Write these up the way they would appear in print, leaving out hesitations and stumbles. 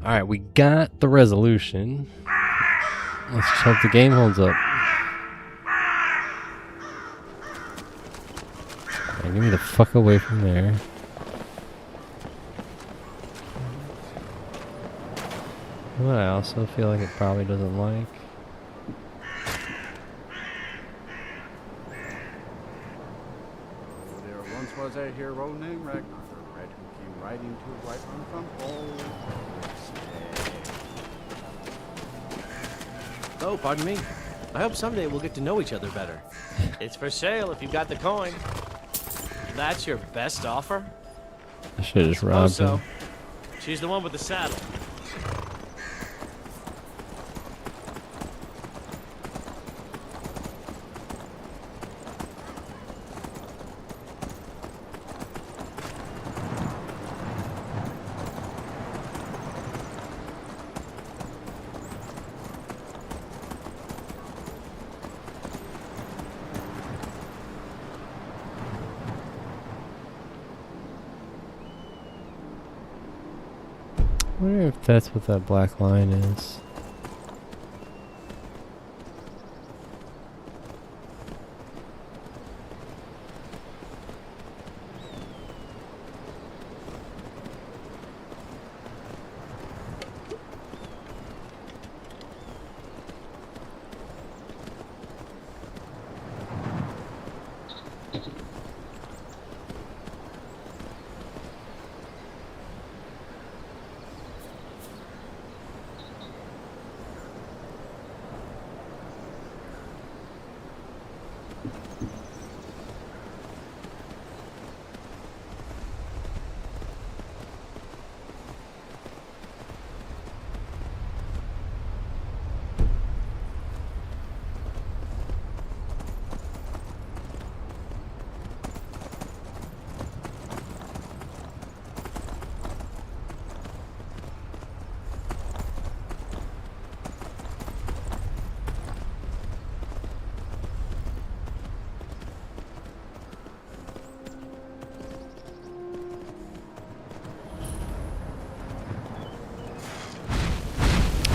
Alright, we got the resolution. Let's just hope the game holds up. Right, get me the fuck away from there. What I also feel like it probably doesn't like. There once was a hero named Ragnar the Red who came riding to Whiterun from old. Oh, pardon me. I hope someday we'll get to know each other better. It's for sale if you've got the coin. That's your best offer? I should have just robbed him. She's the one with the saddle. I wonder if that's what that black line is.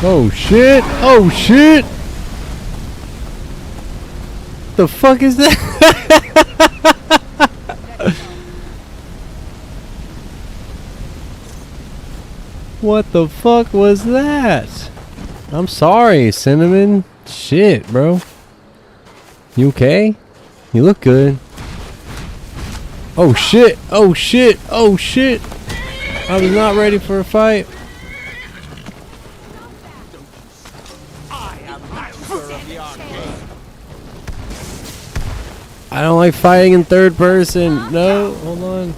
Oh shit! Oh shit! The fuck is that? What the fuck was that? I'm sorry, Cinnamon. Shit, bro. You okay? You look good. Oh shit! Oh shit! Oh shit! I was not ready for a fight. I don't like fighting in third person. No, hold on.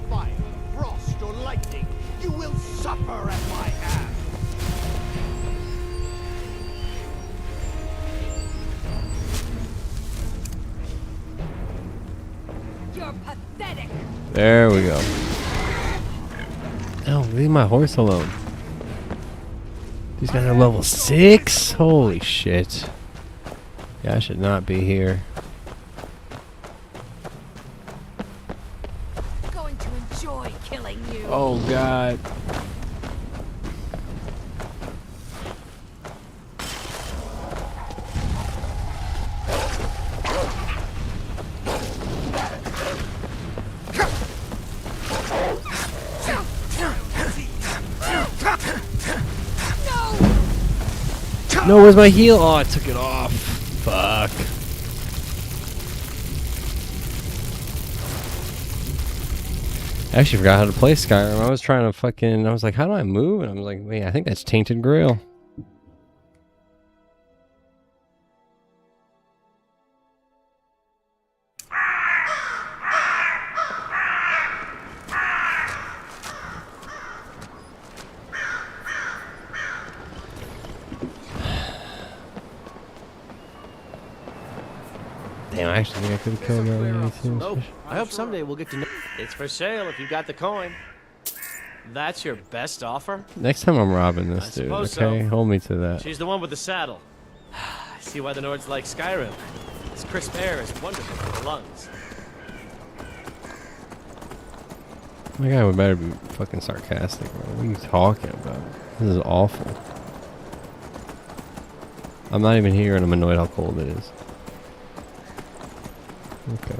Fire, frost, or lightning, you will suffer at my hand. You're pathetic. There we go. Oh, leave my horse alone. These guys are level 6? Holy shit. Yeah, I should not be here. I'm going to enjoy killing you. Oh god. No, where's my heal? Oh, I took it off. Fuck. I actually forgot how to play Skyrim. I was trying to fucking... I was like, how do I move? And I was like, wait, I think that's Tainted Grail. Damn, I actually think I could have killed that. Oh, I hope someday we'll get to know. It's for sale if you've got the coin. That's your best offer? Next time I'm robbing this dude, okay? So. Hold me to that. She's the one with the saddle. See why the Nords like Skyrim. This crisp air is wonderful for the lungs. My guy would better be fucking sarcastic, bro. What are you talking about? This is awful. I'm not even here and I'm annoyed how cold it is. Okay.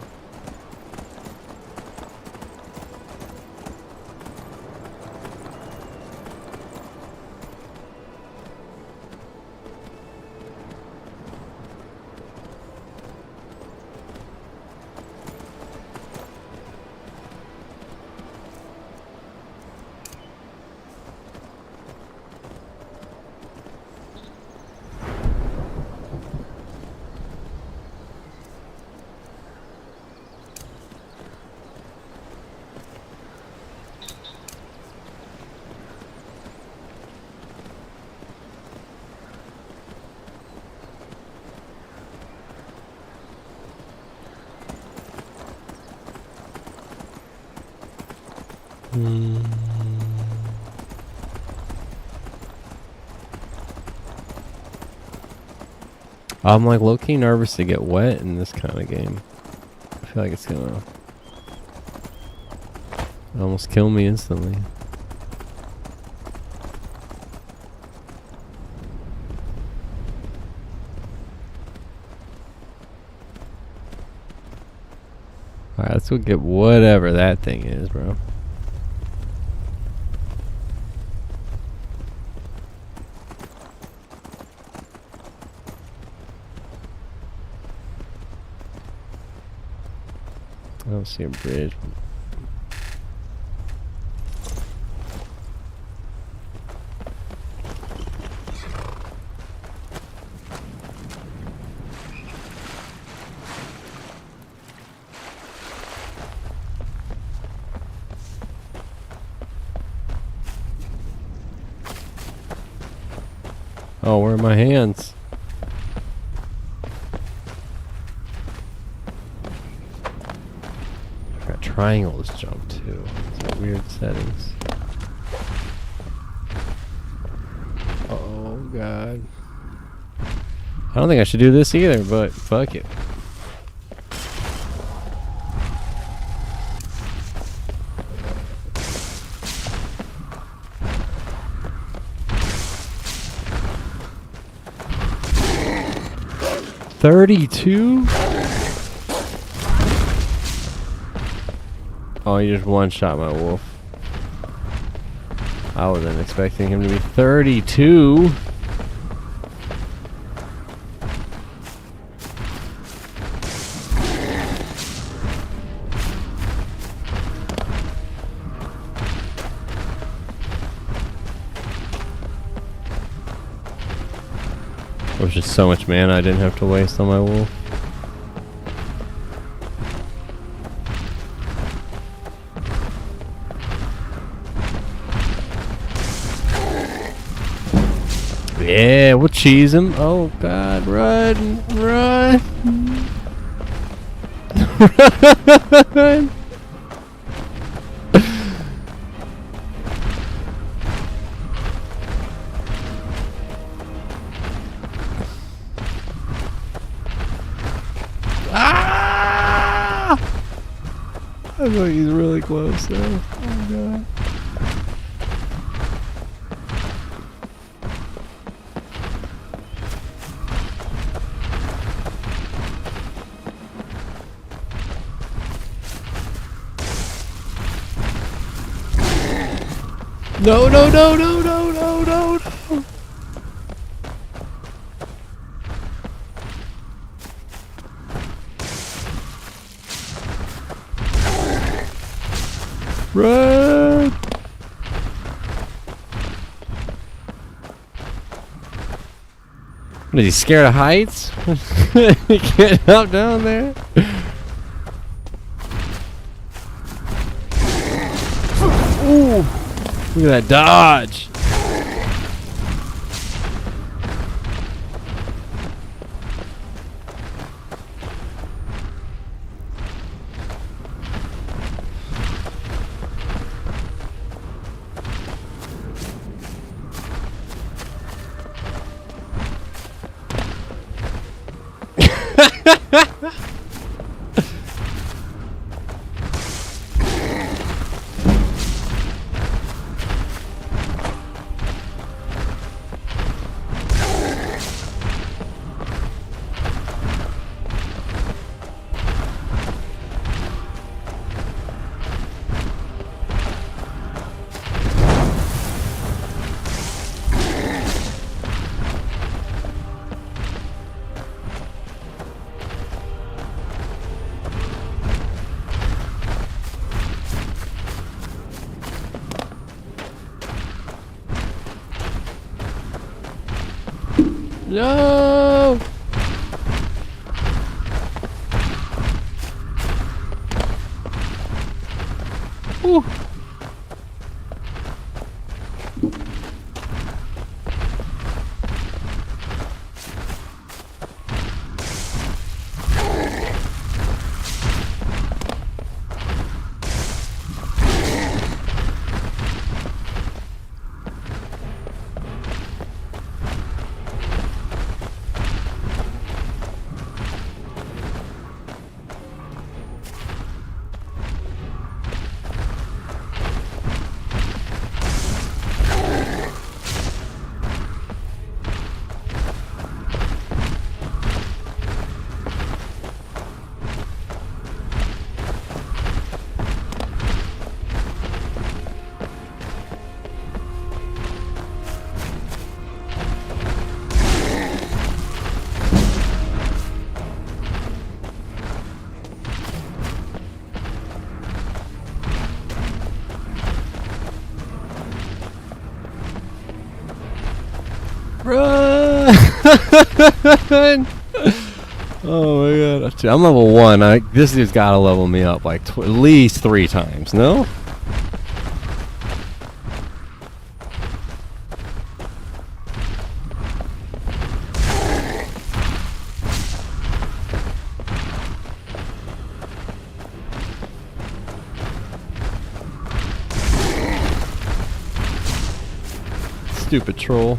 I'm like low-key nervous to get wet in this kind of game. I feel like it's gonna almost kill me instantly. Alright, let's go get whatever that thing is, bro. I don't see a bridge. Oh, where are my hands? Triangles jump too. It's weird settings. Oh god. I don't think I should do this either, but fuck it. $32? Oh, you just one-shot my wolf. I wasn't expecting him to be 32. There was just so much mana I didn't have to waste on my wolf. Yeah, we'll cheese him. Oh god, run, run. Run. Ah! I thought he's really close though. Oh god. No, no, no, no, no, no, no, no. Run! What, is he scared of heights? He can't up down there? Ooh! Look at that dodge! No! Whew. Run! Oh my god. Dude, I'm level 1. This dude's gotta level me up like at least 3 times, no? Stupid troll.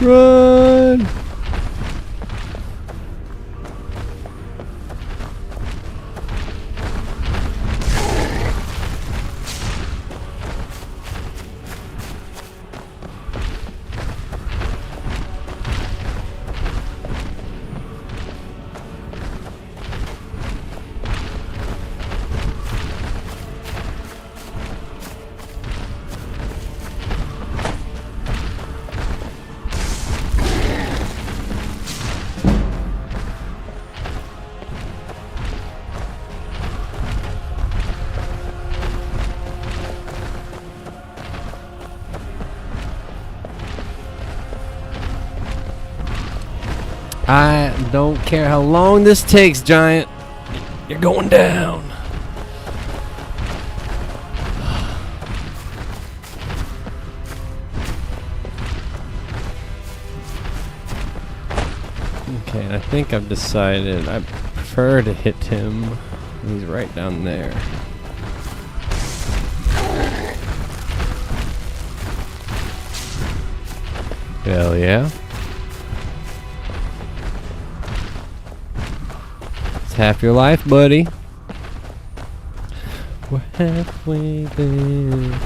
Run! I don't care how long this takes, Giant. You're going down. Okay, I think I've decided I prefer to hit him. He's right down there. Hell yeah. Half your life, buddy. We're halfway there.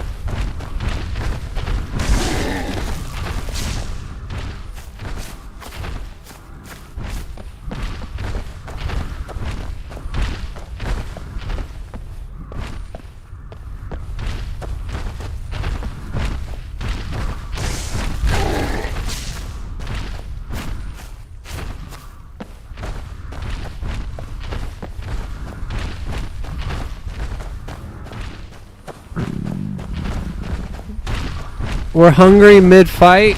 We're hungry mid-fight.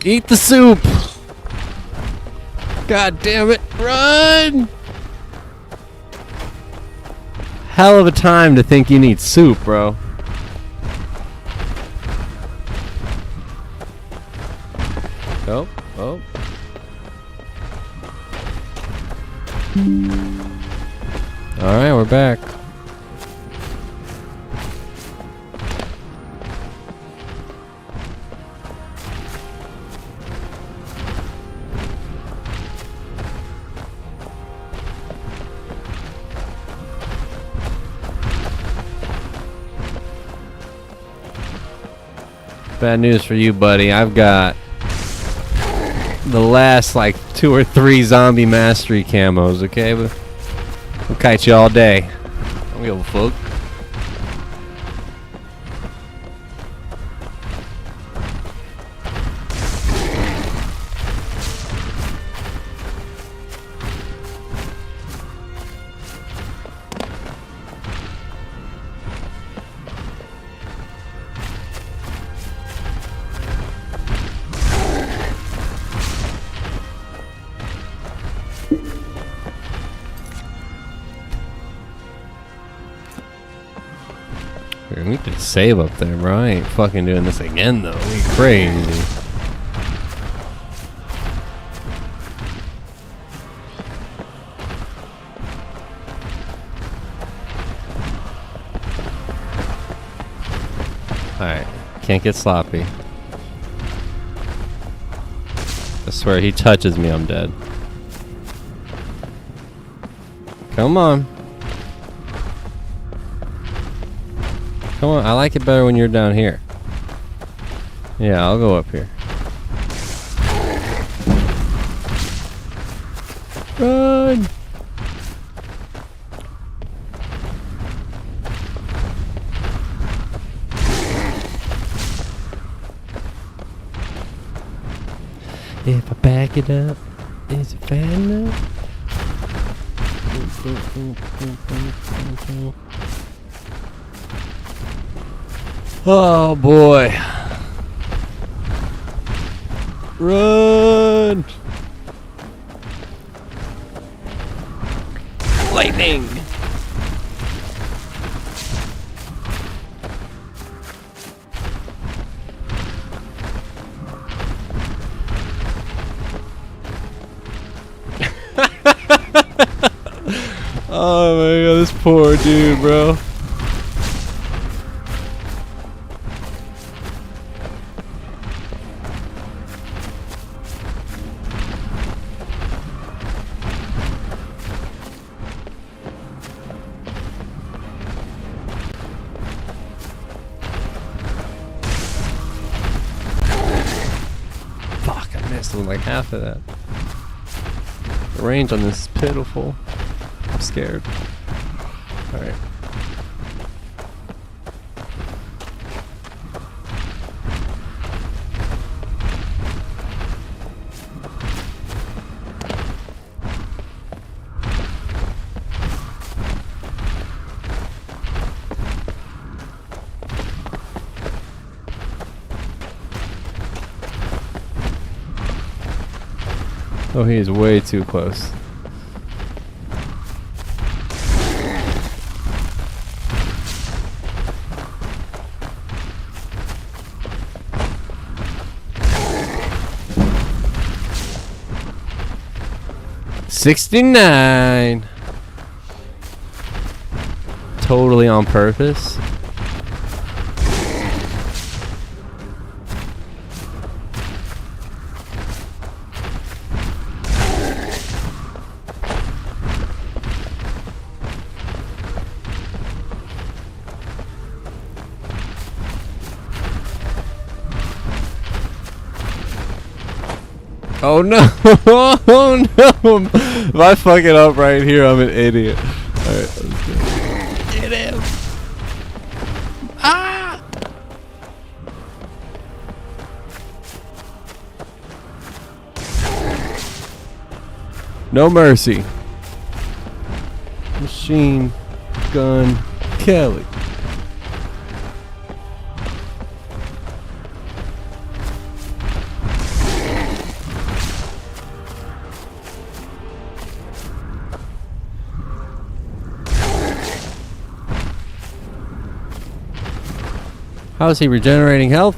Eat the soup. God damn it. Run! Hell of a time to think you need soup, bro. Oh, oh. Alright, we're back. Bad news for you, buddy. I've got the last like 2 or 3 zombie mastery camos, okay? We'll kite you all day. I don't give a fuck. We need to save up there, bro. I ain't fucking doing this again, though. We crazy. Alright. Can't get sloppy. I swear, he touches me, I'm dead. Come on. Come on, I like it better when you're down here. Yeah, I'll go up here. Run! If I back it up, is it fast enough? Oh boy. Run! Lightning! Oh my god, this poor dude, bro. Fuck, I missed like half of that. The range on this is pitiful. I'm scared. Alright. Oh, he is way too close. $69. Totally on purpose. Oh no! Oh no! If I fuck it up right here, I'm an idiot. Alright, let's go. Get him! Ah! No mercy. Machine Gun Kelly. How is he regenerating health?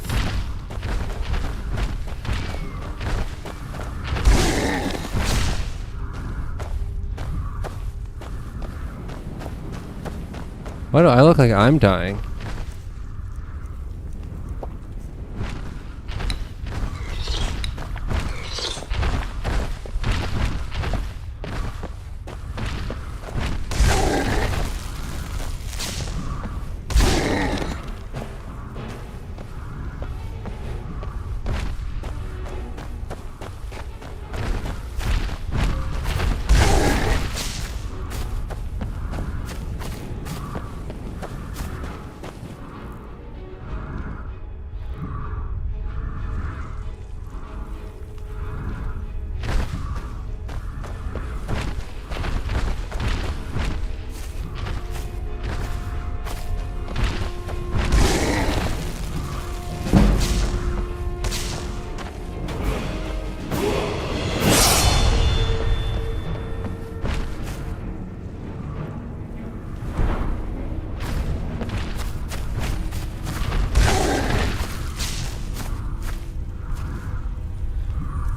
Why do I look like I'm dying?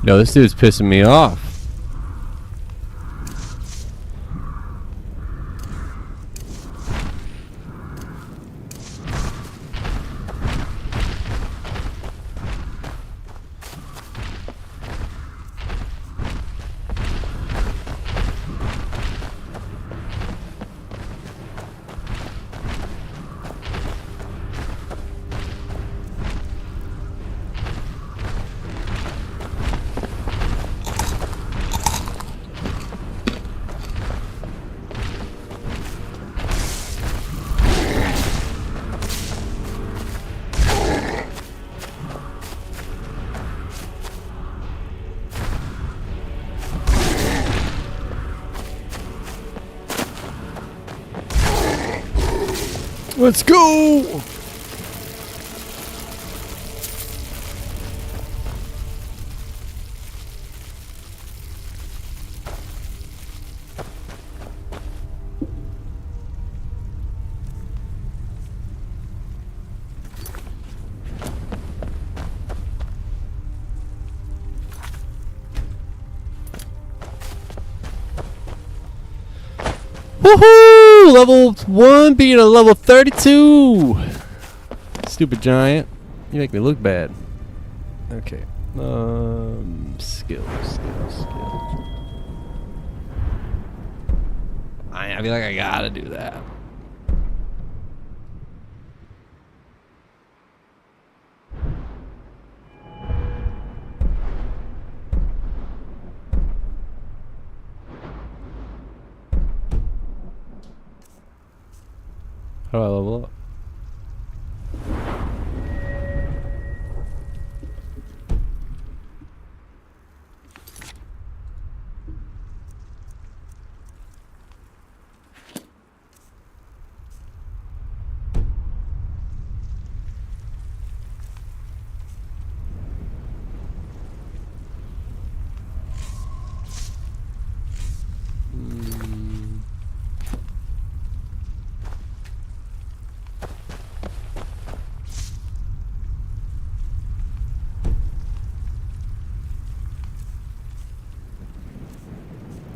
Yo, this dude's pissing me off. Let's go! Woohoo! Level 1 beat a level 32! Stupid giant. You make me look bad. Okay. Skill. I feel like I gotta do that. How do I level up?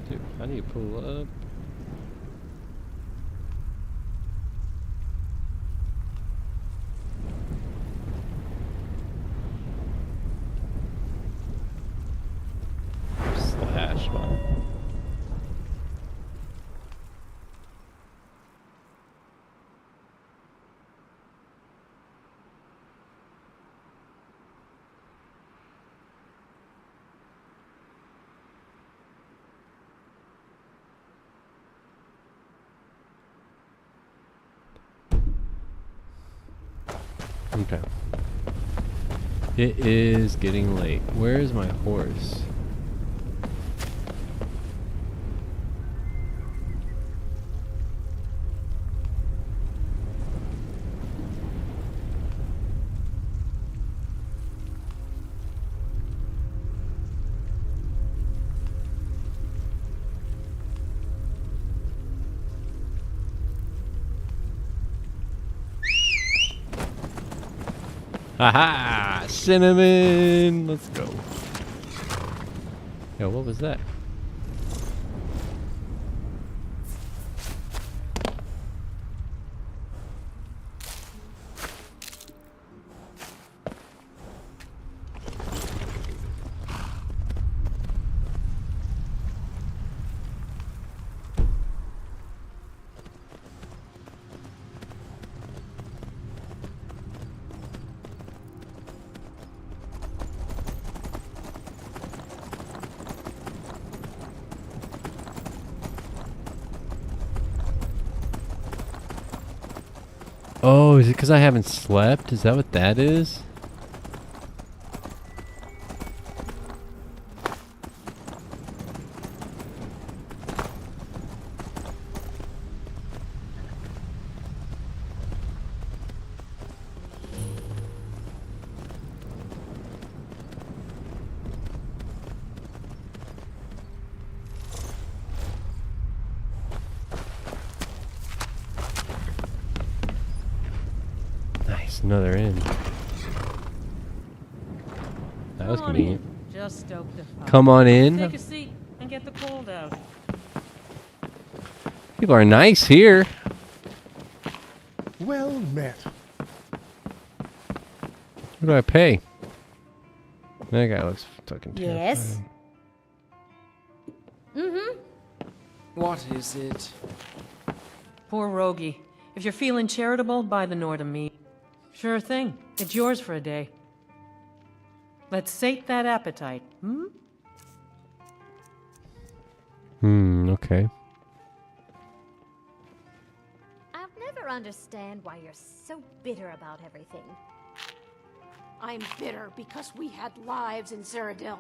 Dude, how do you pull up? Slash button. Okay. It is getting late. Where is my horse? Haha! Cinnamon! Let's go. Yo, what was that? Oh, is it because I haven't slept? Is that what that is? Another inn. That was convenient. Just stoke the fire. Come on in. Take a seat and get the cold out. People are nice here. Well met. What do I pay? That guy looks fucking terrifying. Yes? Mm-hmm. What is it? Poor Rogie. If you're feeling charitable, buy the Nordum meat. Sure thing. It's yours for a day. Let's sate that appetite, hmm? Okay. I'll never understand why you're so bitter about everything. I'm bitter because we had lives in Cyrodiil,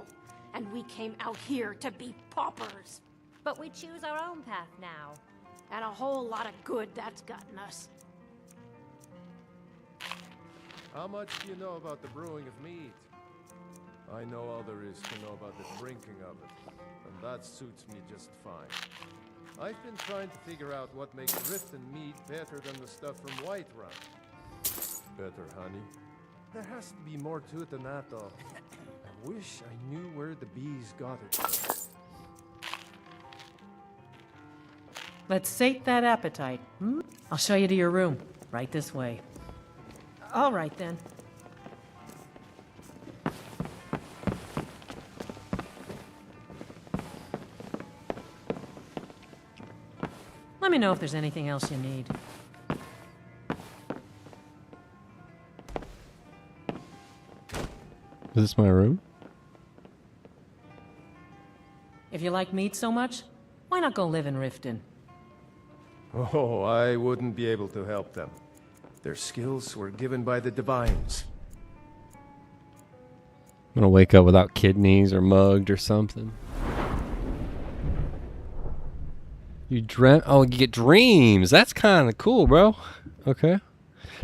and we came out here to be paupers. But we choose our own path now. And a whole lot of good that's gotten us. How much do you know about the brewing of mead? I know all there is to know about the drinking of it, and that suits me just fine. I've been trying to figure out what makes Riften mead better than the stuff from Whiterun. Better, honey. There has to be more to it than that, though. I wish I knew where the bees got it from. Let's sate that appetite, hmm? I'll show you to your room. Right this way. All right, then. Let me know if there's anything else you need. Is this my room? If you like meat so much, why not go live in Riften? Oh, I wouldn't be able to help them. Their skills were given by the divines. I'm gonna wake up without kidneys or mugged or something. You dream? Oh, you get dreams. That's kind of cool, bro. Okay.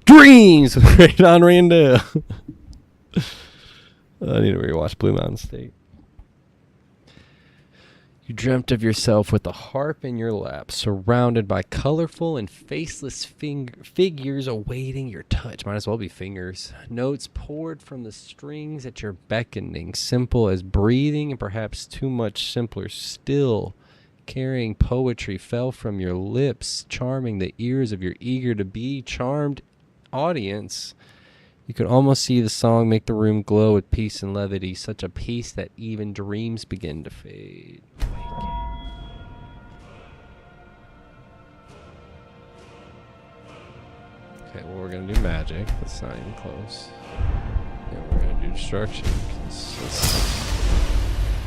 Dreams! Right on Randall. I need to rewatch Blue Mountain State. You dreamt of yourself with a harp in your lap, surrounded by colorful and faceless figures awaiting your touch. Might as well be fingers. Notes poured from the strings at your beckoning, simple as breathing and perhaps too much simpler still. Carrying poetry fell from your lips, charming the ears of your eager-to-be charmed audience. You could almost see the song make the room glow with peace and levity, such a peace that even dreams begin to fade. Okay, well, we're gonna do magic. That's not even close. And we're gonna do destruction. That's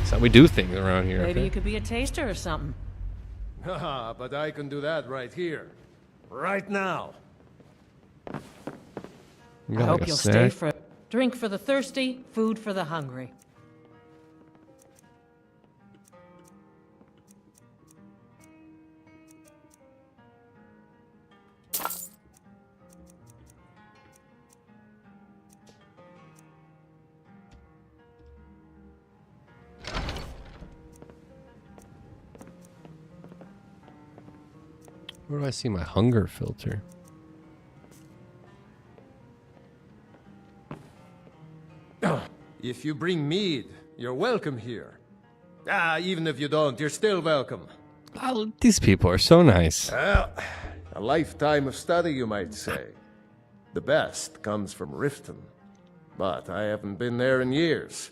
how we do things around here. Maybe okay? you could be a taster or something. Haha, but I can do that right here. Right now. You I got, hope like, a you'll snack? stay for drink for the thirsty, food for the hungry. Where do I see my hunger filter? If you bring mead, you're welcome here. Even if you don't, you're still welcome. Oh, these people are so nice. Well, a lifetime of study, you might say. The best comes from Riften, but I haven't been there in years.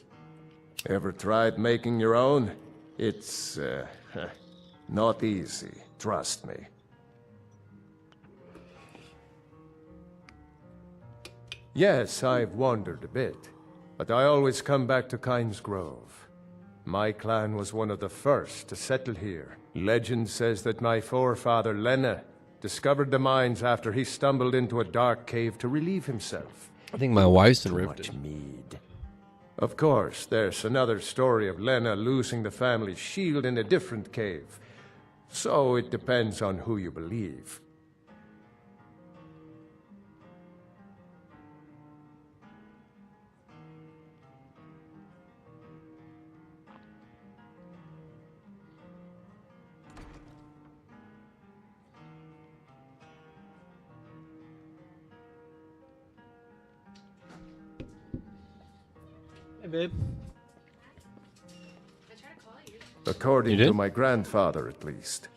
Ever tried making your own? It's, not easy, trust me. Yes, I've wandered a bit, but I always come back to Kyne's Grove. My clan was one of the first to settle here. Legend says that my forefather Lena discovered the mines after he stumbled into a dark cave to relieve himself. I think my wife's been Too ripped. much mead. Of course, there's another story of Lena losing the family shield in a different cave. So it depends on who you believe. Hey, babe. According You to did? my grandfather, at least.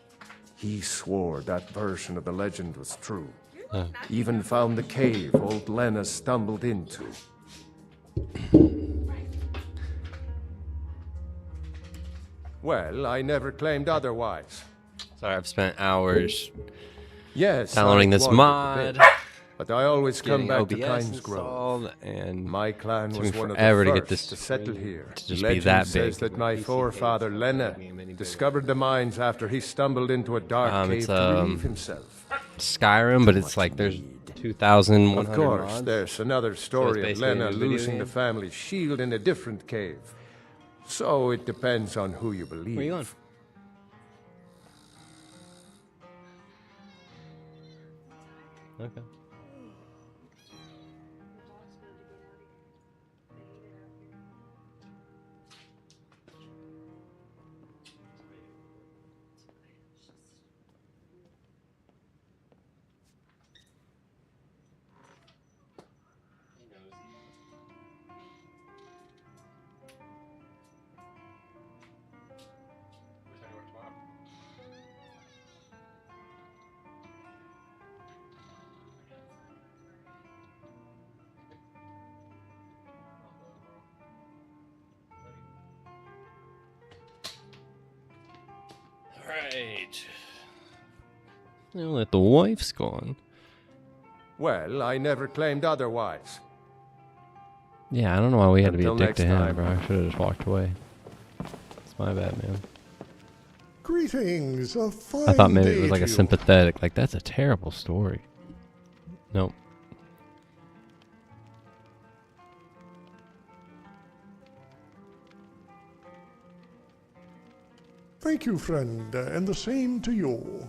He swore that version of the legend was true. Even found the cave old Lena stumbled into. Well, I never claimed otherwise. Sorry, I've spent hours Yes, downloading I this wanted mod, a bit, but I always come getting back to OBS Times Grove. installed, and My clan took was me one of forever the to first get this to settle screen here. to just be Legend that says big. that my forefather Lena discovered the mines after he stumbled into a dark cave it's, to relieve himself. Skyrim, but it's like there's 2,100 Of course, mods. there's another story of basically a Lena new video losing the game? family shield in a different cave. So it depends on who you believe. Where you going? Okay. Alright. Now that the wife's gone. Well, I never claimed otherwise. Yeah, I don't know why we had to be a Until dick to next him, time. bro. I should have just walked away. It's my bad, man. Greetings, a fine I thought maybe it day was like to a you. sympathetic, like, that's a terrible story. Nope. Thank you, friend, and the same to you.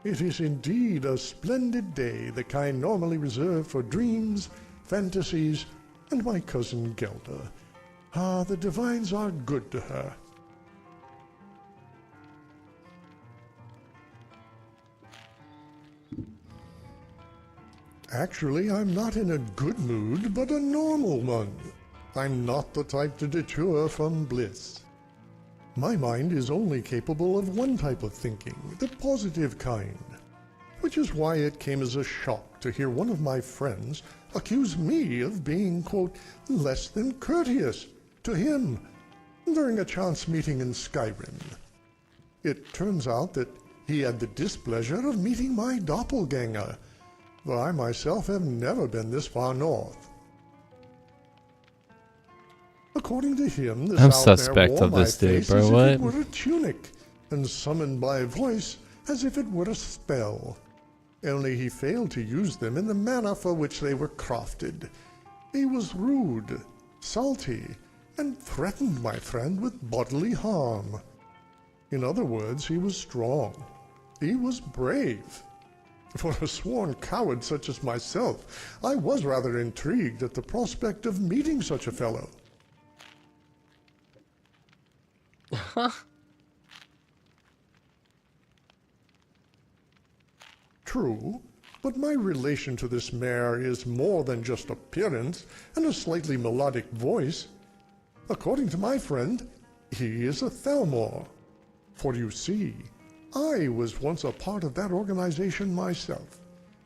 It is indeed a splendid day, the kind normally reserved for dreams, fantasies, and my cousin Gelda. Ah, the divines are good to her. Actually, I'm not in a good mood, but a normal one. I'm not the type to deter from bliss. My mind is only capable of one type of thinking, the positive kind. Which is why it came as a shock to hear one of my friends accuse me of being, quote, less than courteous to him during a chance meeting in Skyrim. It turns out that he had the displeasure of meeting my doppelganger, though I myself have never been this far north. According to him, this I'm out there suspect wore of my this dude, face bro. as What? if it were a tunic, and summoned my voice as if it were a spell. Only he failed to use them in the manner for which they were crafted. He was rude, salty, and threatened my friend with bodily harm. In other words, he was strong. He was brave. For a sworn coward such as myself, I was rather intrigued at the prospect of meeting such a fellow. True, but my relation to this mare is more than just appearance and a slightly melodic voice. According to my friend, he is a Thalmor. For you see, I was once a part of that organization myself,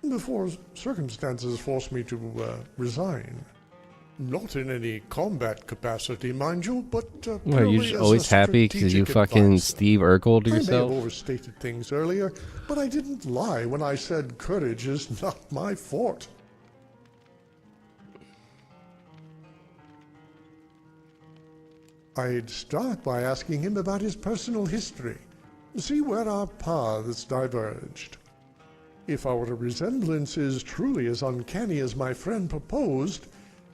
before circumstances forced me to resign. Not in any combat capacity, mind you, but What, are you purely just as always a happy because you strategic fucking advisor. Steve Urkel I may have yourself? overstated things earlier, but I didn't lie when I said courage is not my forte. I'd start by asking him about his personal history, see where our paths diverged. If our resemblance is truly as uncanny as my friend proposed,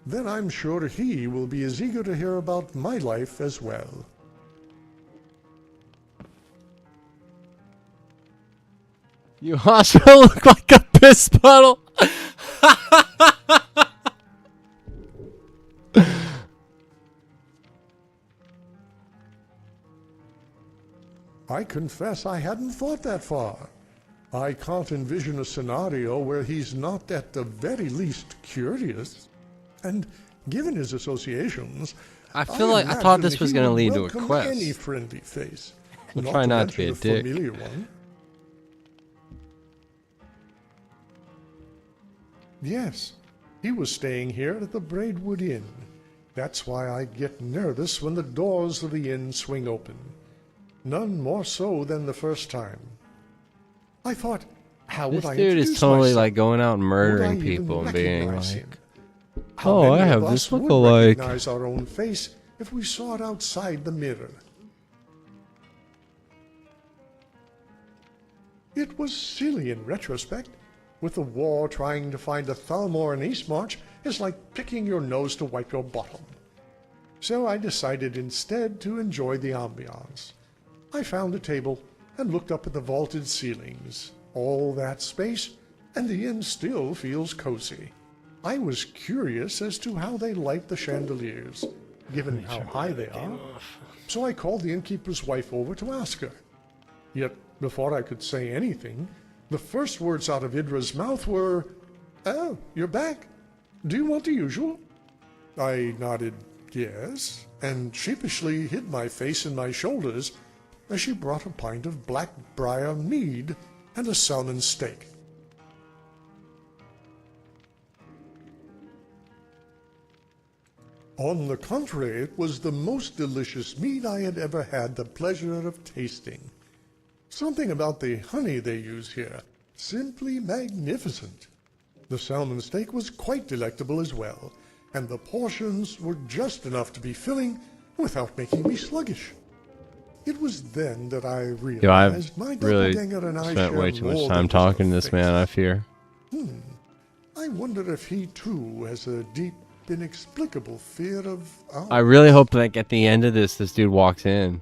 then I'm sure he will be as eager to hear about my life as well. You also look like a piss puddle. I confess I hadn't thought that far. I can't envision a scenario where he's not at the very least curious. And given his associations, I thought this was going to lead to a quest. Any friendly face. We'll try not to be a dick. Familiar one. Yes, he was staying here at the Braidwood Inn. That's why I get nervous when the doors of the inn swing open. None more so than the first time. I thought, how would I This dude is introduce totally myself? like going out and Would I murdering even people and being recognize like, him? How oh, many I of have us this would look-alike. recognize our own face if we saw it outside the mirror? It was silly in retrospect. With the war, trying to find a Thalmor in Eastmarch is like picking your nose to wipe your bottom. So I decided instead to enjoy the ambiance. I found a table and looked up at the vaulted ceilings. All that space, and the inn still feels cozy. I was curious as to how they light the chandeliers, given how high they are. So I called the innkeeper's wife over to ask her. Yet, before I could say anything, the first words out of Idra's mouth were, "Oh, you're back. Do you want the usual?" I nodded yes, and sheepishly hid my face in my shoulders as she brought a pint of Blackbriar mead and a salmon steak. On the contrary, it was the most delicious mead I had ever had the pleasure of tasting. Something about the honey they use here, simply magnificent. The salmon steak was quite delectable as well, and the portions were just enough to be filling without making me sluggish. It was then that I realized my really doppelganger and I spent way shared too much more time than just talking a to this face. man, I fear. I wonder if he too has a deep, inexplicable fear of owls. I really hope like at the end of this dude walks in.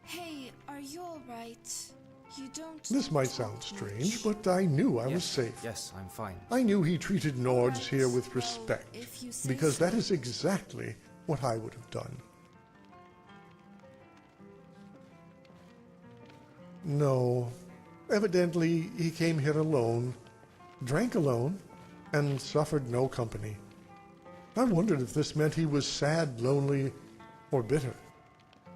Hey, are you alright? You don't... This might sound strange, but I knew I was safe. Yes, I'm fine. I knew he treated Nords here with respect, if you say because so. that is exactly what I would have done. No. Evidently, he came here alone, drank alone, and suffered no company. I wondered if this meant he was sad, lonely, or bitter.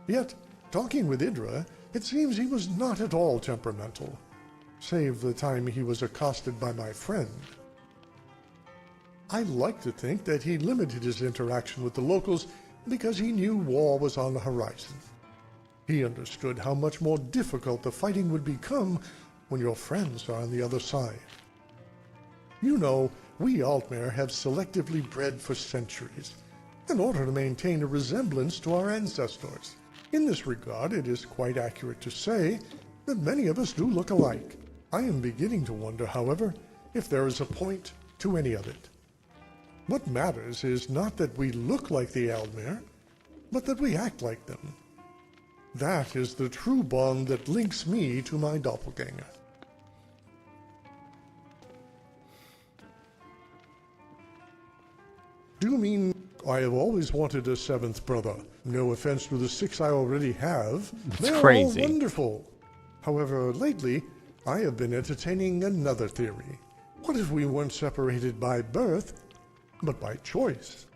Yet, talking with Idra, it seems he was not at all temperamental, save the time he was accosted by my friend. I like to think that he limited his interaction with the locals because he knew war was on the horizon. He understood how much more difficult the fighting would become when your friends are on the other side. You know, we Altmer have selectively bred for centuries, in order to maintain a resemblance to our ancestors. In this regard, it is quite accurate to say that many of us do look alike. I am beginning to wonder, however, if there is a point to any of it. What matters is not that we look like the Aldmer, but that we act like them. That is the true bond that links me to my doppelganger. Do you mean I have always wanted a seventh brother? No offense to the 6 I already have. They're crazy. all wonderful. However, lately, I have been entertaining another theory. What if we weren't separated by birth, but by choice?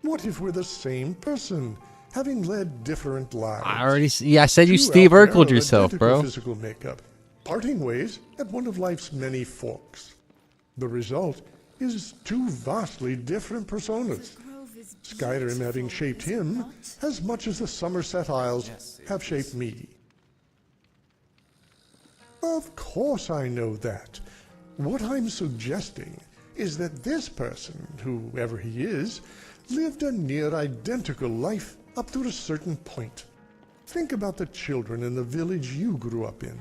What if we're the same person, having led different lives? I said you Two Steve out there Urkeled of yourself, identical bro. Physical makeup, parting ways at one of life's many forks. The result is two vastly different personas. Skyrim, having shaped him as much as the Somerset Isles have shaped me. Of course I know that. What I'm suggesting is that this person, whoever he is, lived a near identical life up to a certain point. Think about the children in the village you grew up in.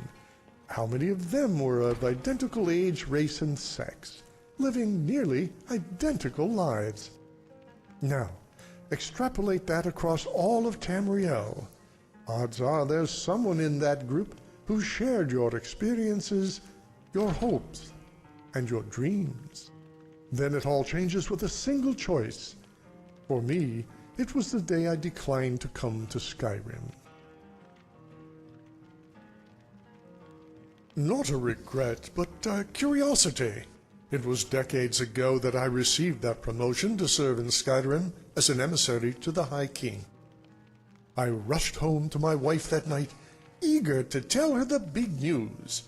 How many of them were of identical age, race, and sex, living nearly identical lives? Now, extrapolate that across all of Tamriel. Odds are there's someone in that group who shared your experiences, your hopes, and your dreams. Then it all changes with a single choice. For me, it was the day I declined to come to Skyrim. Not a regret, but curiosity. It was decades ago that I received that promotion to serve in Skyrim as an emissary to the High King. I rushed home to my wife that night, eager to tell her the big news.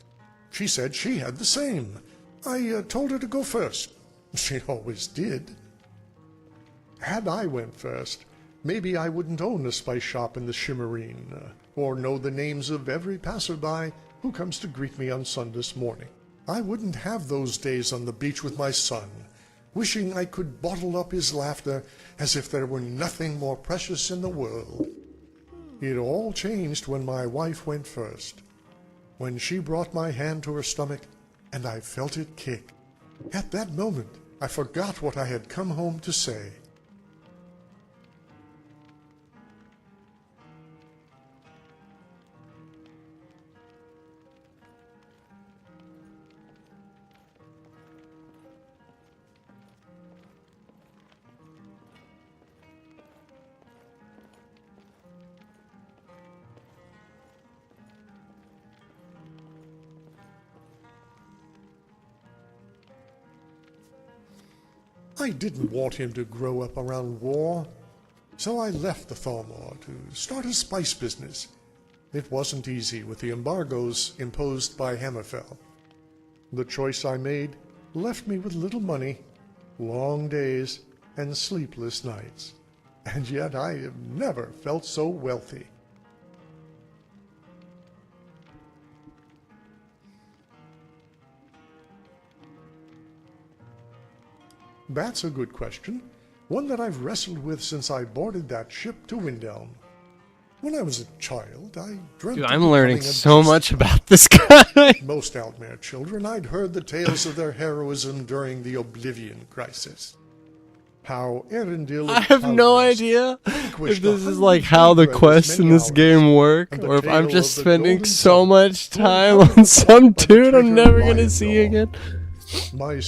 She said she had the same. I told her to go first. She always did. Had I went first, maybe I wouldn't own a spice shop in the Shimmerine, or know the names of every passerby who comes to greet me on Sunday morning. I wouldn't have those days on the beach with my son, wishing I could bottle up his laughter as if there were nothing more precious in the world. It all changed when my wife went first, when she brought my hand to her stomach and I felt it kick. At that moment, I forgot what I had come home to say. I didn't want him to grow up around war, so I left the Thalmor to start a spice business. It wasn't easy with the embargoes imposed by Hammerfell. The choice I made left me with little money, long days, and sleepless nights. And yet I have never felt so wealthy. That's a good question, one that I've wrestled with since I boarded that ship to Windelm. When I was a child, I dreamt Dude, of I'm learning becoming a so beast. much about this guy. Most Outmere children, I'd heard the tales of their heroism during the Oblivion Crisis. How Erendil I have no idea if this is like how the quests in this game work, or if I'm just spending so much time on some dude I'm never gonna see again.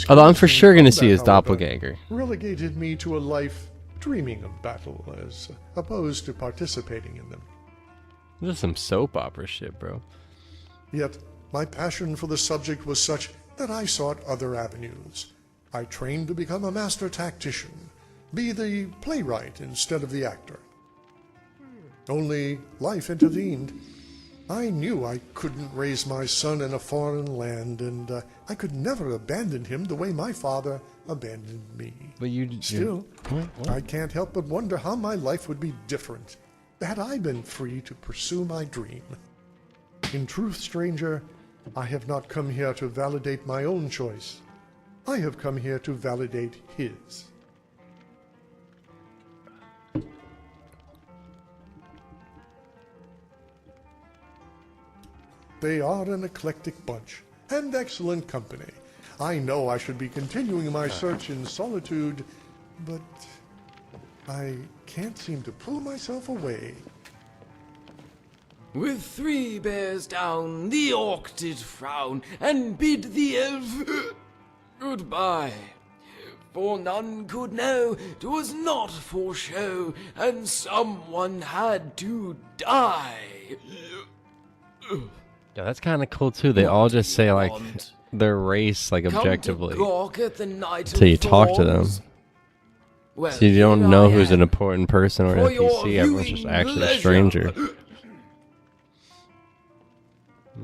Although I'm for sure gonna see his doppelganger. Relegated me to a life dreaming of battle as opposed to participating in them. This is some soap opera shit, bro. Yet my passion for the subject was such that I sought other avenues. I trained to become a master tactician, be the playwright instead of the actor. Only life intervened. I knew I couldn't raise my son in a foreign land, and I could never abandon him the way my father abandoned me. But Still, I can't help but wonder how my life would be different had I been free to pursue my dream. In truth, stranger, I have not come here to validate my own choice. I have come here to validate his. They are an eclectic bunch, and excellent company. I know I should be continuing my search in solitude, but I can't seem to pull myself away. With 3 bears down, the orc did frown, and bid the elf goodbye. For none could know 'twas not for show, and someone had to die. Yeah, that's kind of cool too. They all just say like their race, like objectively, until you talk to them. Well, So you don't here know I who's an am. important person or an For your NPC. Everyone's just viewing actually a pleasure. stranger.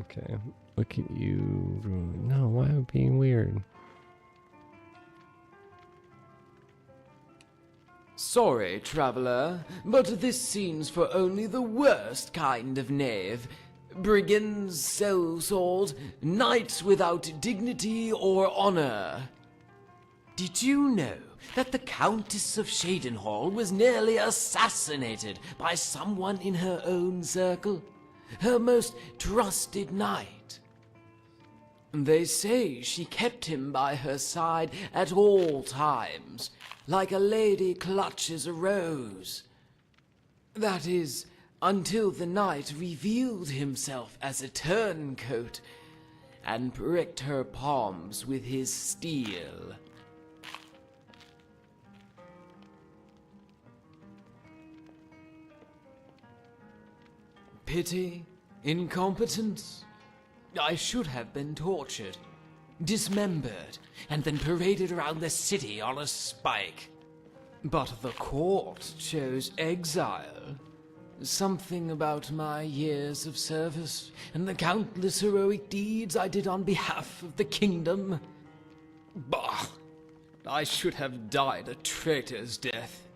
Okay, look at you. No, why am I being weird? Sorry, traveler, but this seems for only the worst kind of knave. Brigands, sellsword, knights without dignity or honor. Did you know that the Countess of Shadenhall was nearly assassinated by someone in her own circle, her most trusted knight. They say she kept him by her side at all times, like a lady clutches a rose. That is, until the knight revealed himself as a turncoat and pricked her palms with his steel. Pity, incompetence. I should have been tortured, dismembered, and then paraded around the city on a spike. But the court chose exile. Something about my years of service and the countless heroic deeds I did on behalf of the kingdom. Bah! I should have died a traitor's death.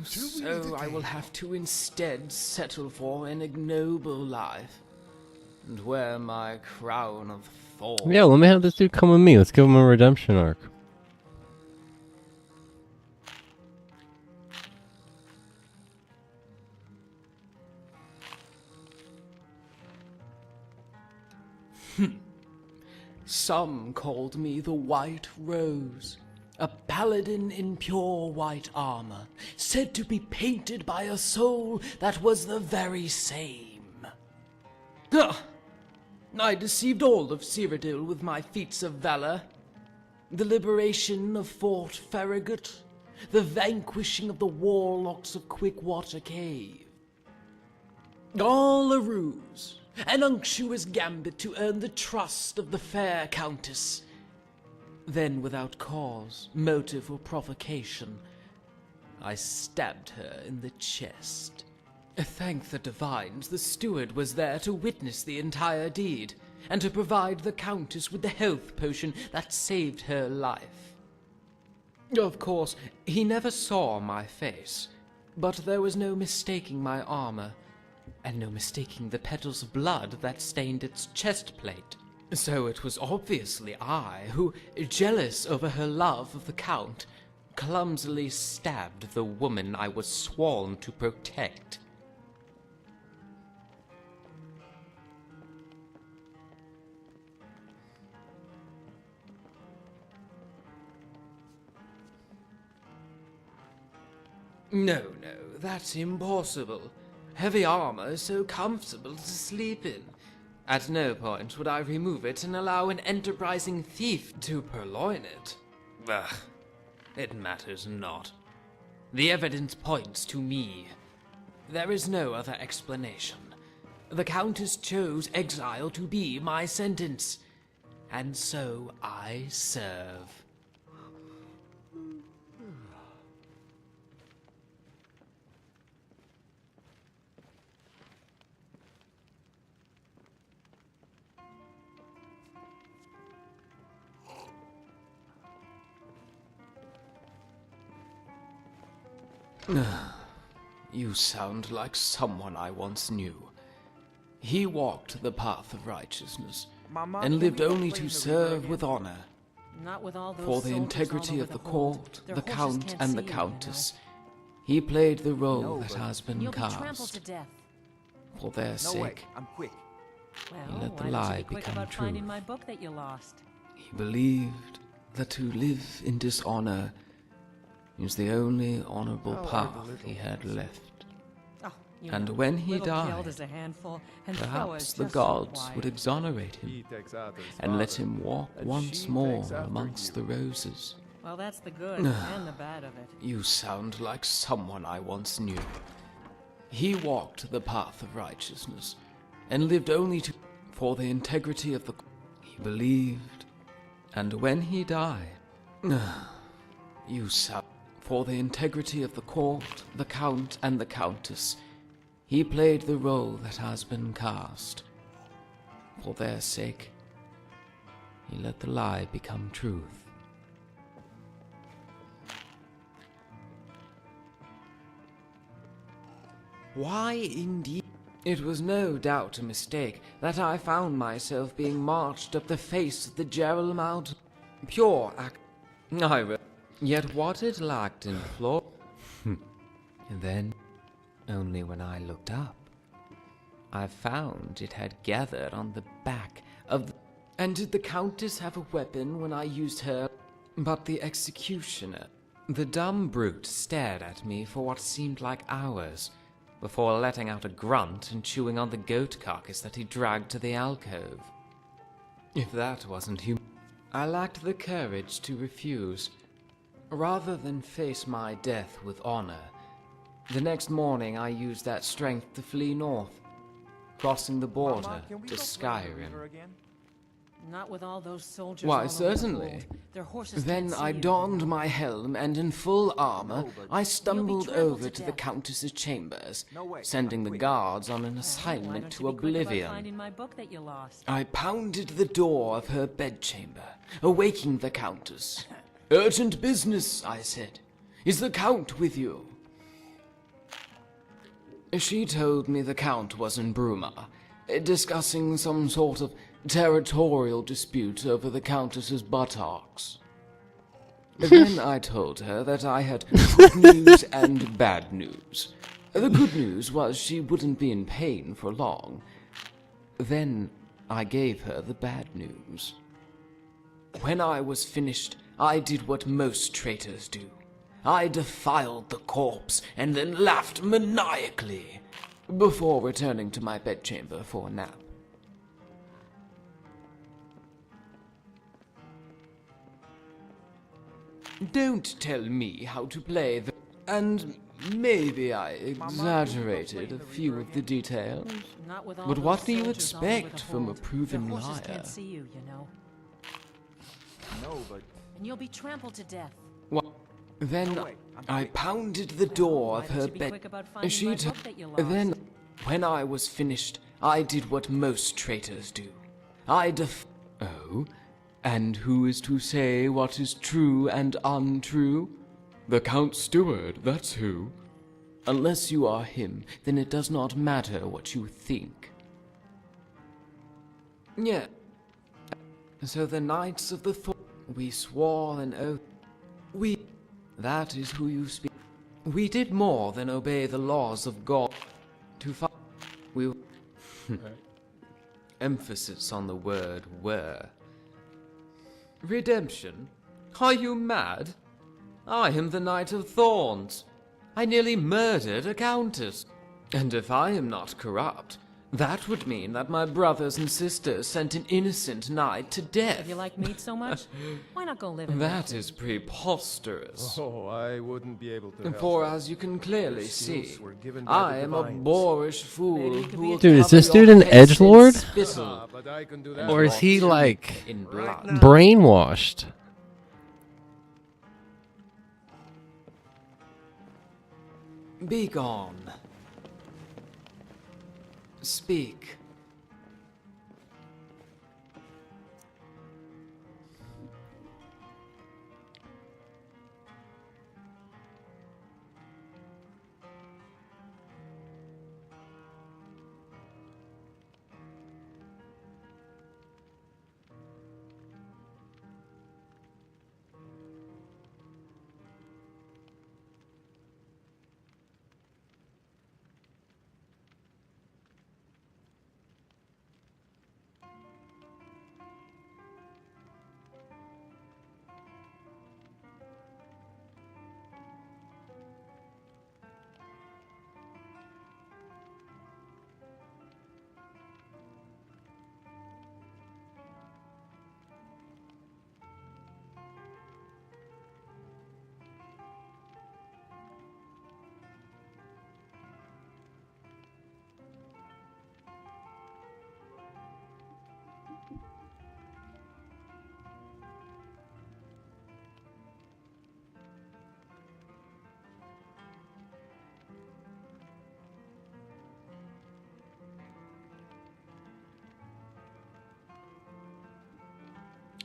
So I will have to instead settle for an ignoble life and wear my crown of thorns. Yeah, let me have this dude come with me. Let's give him a redemption arc. Some called me the White Rose, a paladin in pure white armor, said to be painted by a soul that was the very same. I deceived all of Cyrodiil with my feats of valor. The liberation of Fort Farragut, the vanquishing of the warlocks of Quickwater Cave. All a ruse, an unctuous gambit to earn the trust of the fair countess. Then, without cause, motive, or provocation, I stabbed her in the chest. Thank the divines, the steward was there to witness the entire deed, and to provide the countess with the health potion that saved her life. Of course, he never saw my face, but there was no mistaking my armor, and no mistaking the petals of blood that stained its chest plate. So it was obviously I who, jealous over her love of the Count, clumsily stabbed the woman I was sworn to protect. No, that's impossible. Heavy armor is so comfortable to sleep in. At no point would I remove it and allow an enterprising thief to purloin it. Ugh, it matters not. The evidence points to me. There is no other explanation. The Countess chose exile to be my sentence, and so I serve. You sound like someone I once knew. He walked the path of righteousness, and lived only to serve with honor. Not with all those For the soldiers integrity all of over the hold. court, Their the horses Count, can't and see the you, you Countess, he played the role that has been You'll be trampled cast. to death. For their No way, sake, I'm quick. Well, let the why lie don't you be quick become about true. finding my book that you lost? he believed that to live in dishonor is the only honorable path he had left. Oh, you And know, when he little died, killed as a handful, and throw perhaps is the just so gods quiet. would exonerate He him takes after his and let father, him walk and once she more takes after amongst you. the roses. Well, that's the good and the bad of it. You sound like someone I once knew. He walked the path of righteousness, and lived only to... For the integrity of the... He believed, and when he died... You sound... For the integrity of the court, the Count, and the Countess, he played the role that has been cast. For their sake, he let the lie become truth. Why indeed? It was no doubt a mistake that I found myself being marched up the face of the Gerald Mountain. Pure act. Yet what it lacked in floor. And then, only when I looked up, I found it had gathered on the back of the... And did the Countess have a weapon when I used her? But the executioner... The dumb brute stared at me for what seemed like hours, before letting out a grunt and chewing on the goat carcass that he dragged to the alcove. If that wasn't human, I lacked the courage to refuse. Rather than face my death with honor, the next morning I used that strength to flee north, crossing the border to Skyrim. Not with all those soldiers. Why, all over the certainly. world. Their horses Then can't see I you. donned my helm, and in full armor, I stumbled trampled over to to the death. Countess's chambers, sending the guards on an Why assignment don't to you be quick about oblivion. finding my book that you lost? I pounded the door of her bedchamber, awaking the Countess. "Urgent business," I said. "Is the Count with you?" She told me the Count was in Bruma, discussing some sort of territorial dispute over the Countess's buttocks. Then I told her that I had good news and bad news. The good news was she wouldn't be in pain for long. Then I gave her the bad news. When I was finished, I did what most traitors do. I defiled the corpse and then laughed maniacally before returning to my bedchamber for a nap. Don't tell me how to play the... And maybe I exaggerated a few of the details. Not with all But those what do you soldiers all over expect the from a hold. proven Their horses liar? can't see you, you know. No, but And you'll be trampled to death. Then I pounded the door of Why don't her you be bed. quick about finding She my took. book that you lost? Then, when I was finished, I did what most traitors do. Oh? And who is to say what is true and untrue? The Count Steward, that's who. Unless you are him, then it does not matter what you think. Yeah. So the Knights of the Thorn, we swore an oath. That is who you speak. We did more than obey the laws of God. To find... We... Emphasis on the word were. Redemption? Are you mad? I am the Knight of Thorns. I nearly murdered a countess. And if I am not corrupt, that would mean that my brothers and sisters sent an innocent knight to death. If you like meat so much, why not go live in That is preposterous. Oh, I wouldn't be able to help For that. as you can clearly Your see, skills were given by I the am a divines. boorish fool Maybe you could who be will a Dude, is cover this your dude an face in edgelord? spittle But I can do that. Or is he like in blood. brainwashed? Be gone. Speak.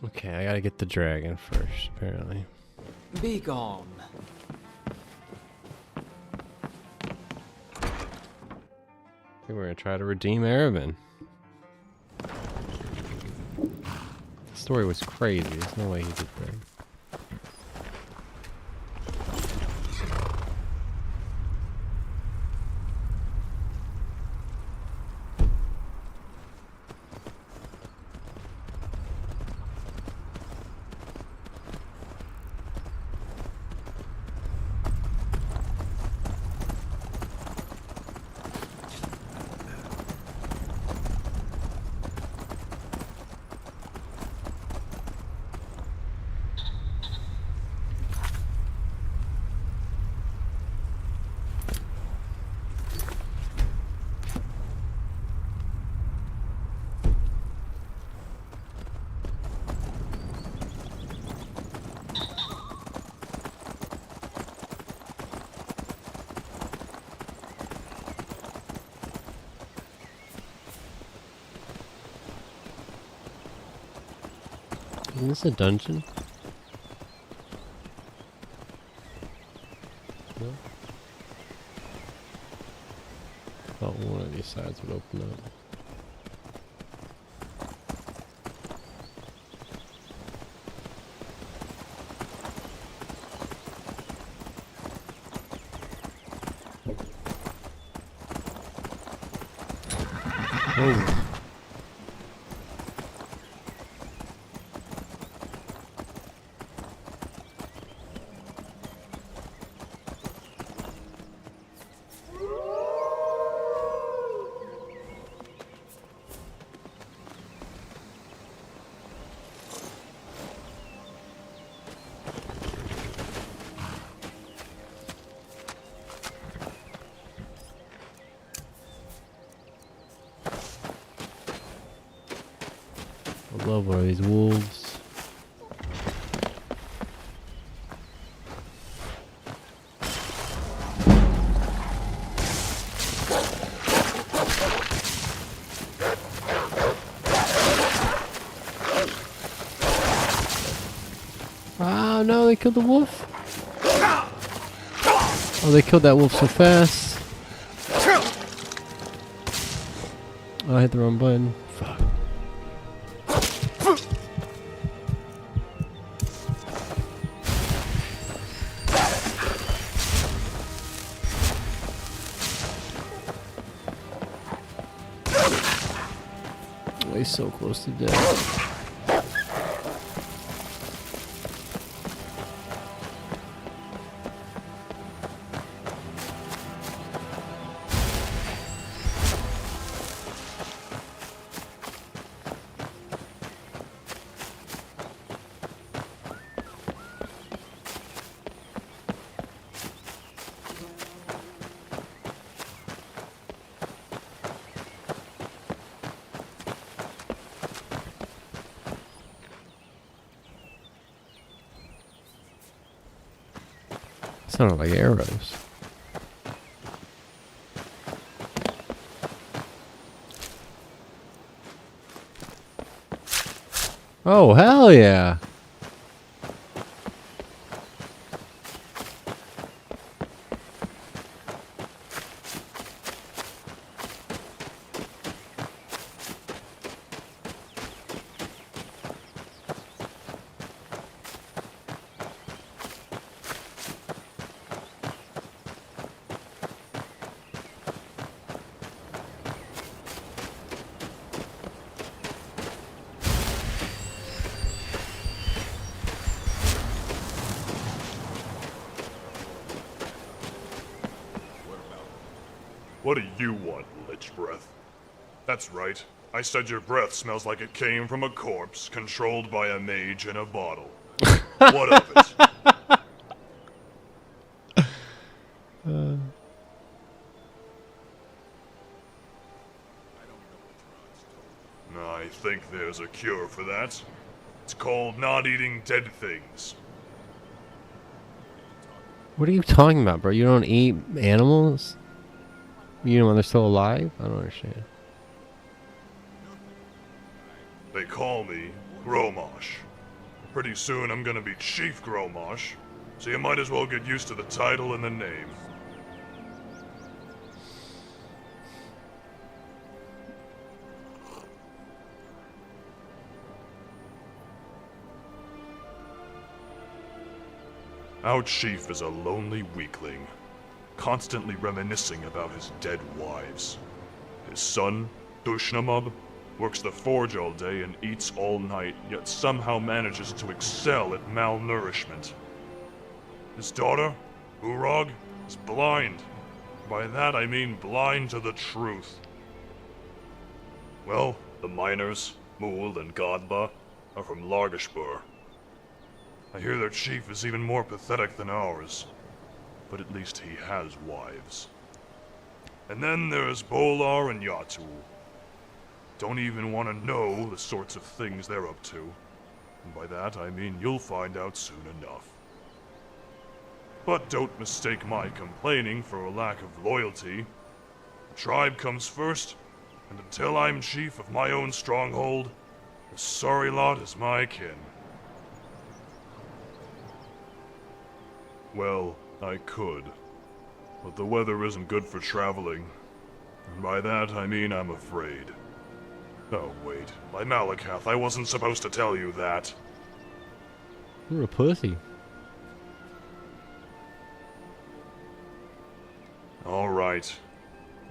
Okay, I gotta get the dragon first, apparently. Be gone. I think we're gonna try to redeem Erebin. The story was crazy. There's no way he did that. Isn't this a dungeon? No? Thought one of these sides would open up. Oh. I love all these wolves. Oh no, they killed the wolf. Oh, they killed that wolf so fast. Oh, I hit the wrong button. Fuck. Oh, he's so close to death. Sounded like arrows. Oh, hell yeah. What do you want, Lich Breath? That's right. I said your breath smells like it came from a corpse controlled by a mage in a bottle. What of it? I think there's a cure for that. It's called not eating dead things. What are you talking about, bro? You don't eat animals? You know when they're still alive? I don't understand. They call me Gromosh. Pretty soon I'm gonna be Chief Gromosh, so you might as well get used to the title and the name. Our chief is a lonely weakling, constantly reminiscing about his dead wives. His son, Dushnamub, works the forge all day and eats all night, yet somehow manages to excel at malnourishment. His daughter, Urog, is blind. By that I mean blind to the truth. Well, the miners, Mool and Godba, are from Largashbur. I hear their chief is even more pathetic than ours, but at least he has wives. And then there's Bolar and Yatu. Don't even want to know the sorts of things they're up to. And by that I mean you'll find out soon enough. But don't mistake my complaining for a lack of loyalty. The tribe comes first, and until I'm chief of my own stronghold, the sorry lot is my kin. Well, I could. But the weather isn't good for traveling. And by that, I mean I'm afraid. Oh, wait. By Malakath, I wasn't supposed to tell you that. You're a pussy. Alright.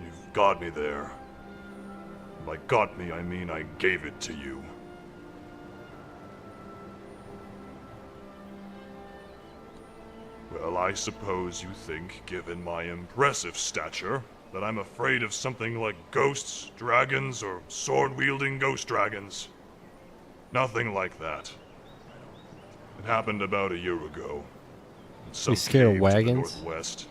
You've got me there. And by got me, I mean I gave it to you. Well, I suppose you think, given my impressive stature, that I'm afraid of something like ghosts, dragons, or sword-wielding ghost dragons. Nothing like that. It happened about a year ago. In some We scare cave to the wagons? northwest.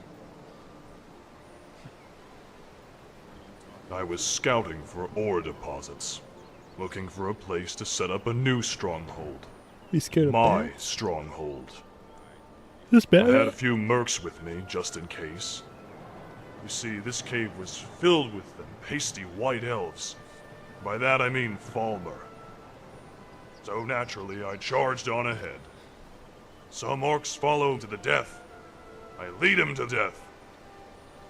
I was scouting for ore deposits, looking for a place to set up a new stronghold. You scared of My bears? stronghold. This I bad? had a few mercs with me, just in case. You see, this cave was filled with them pasty white elves. By that I mean Falmer. So naturally, I charged on ahead. Some orcs follow to the death. I lead them to death.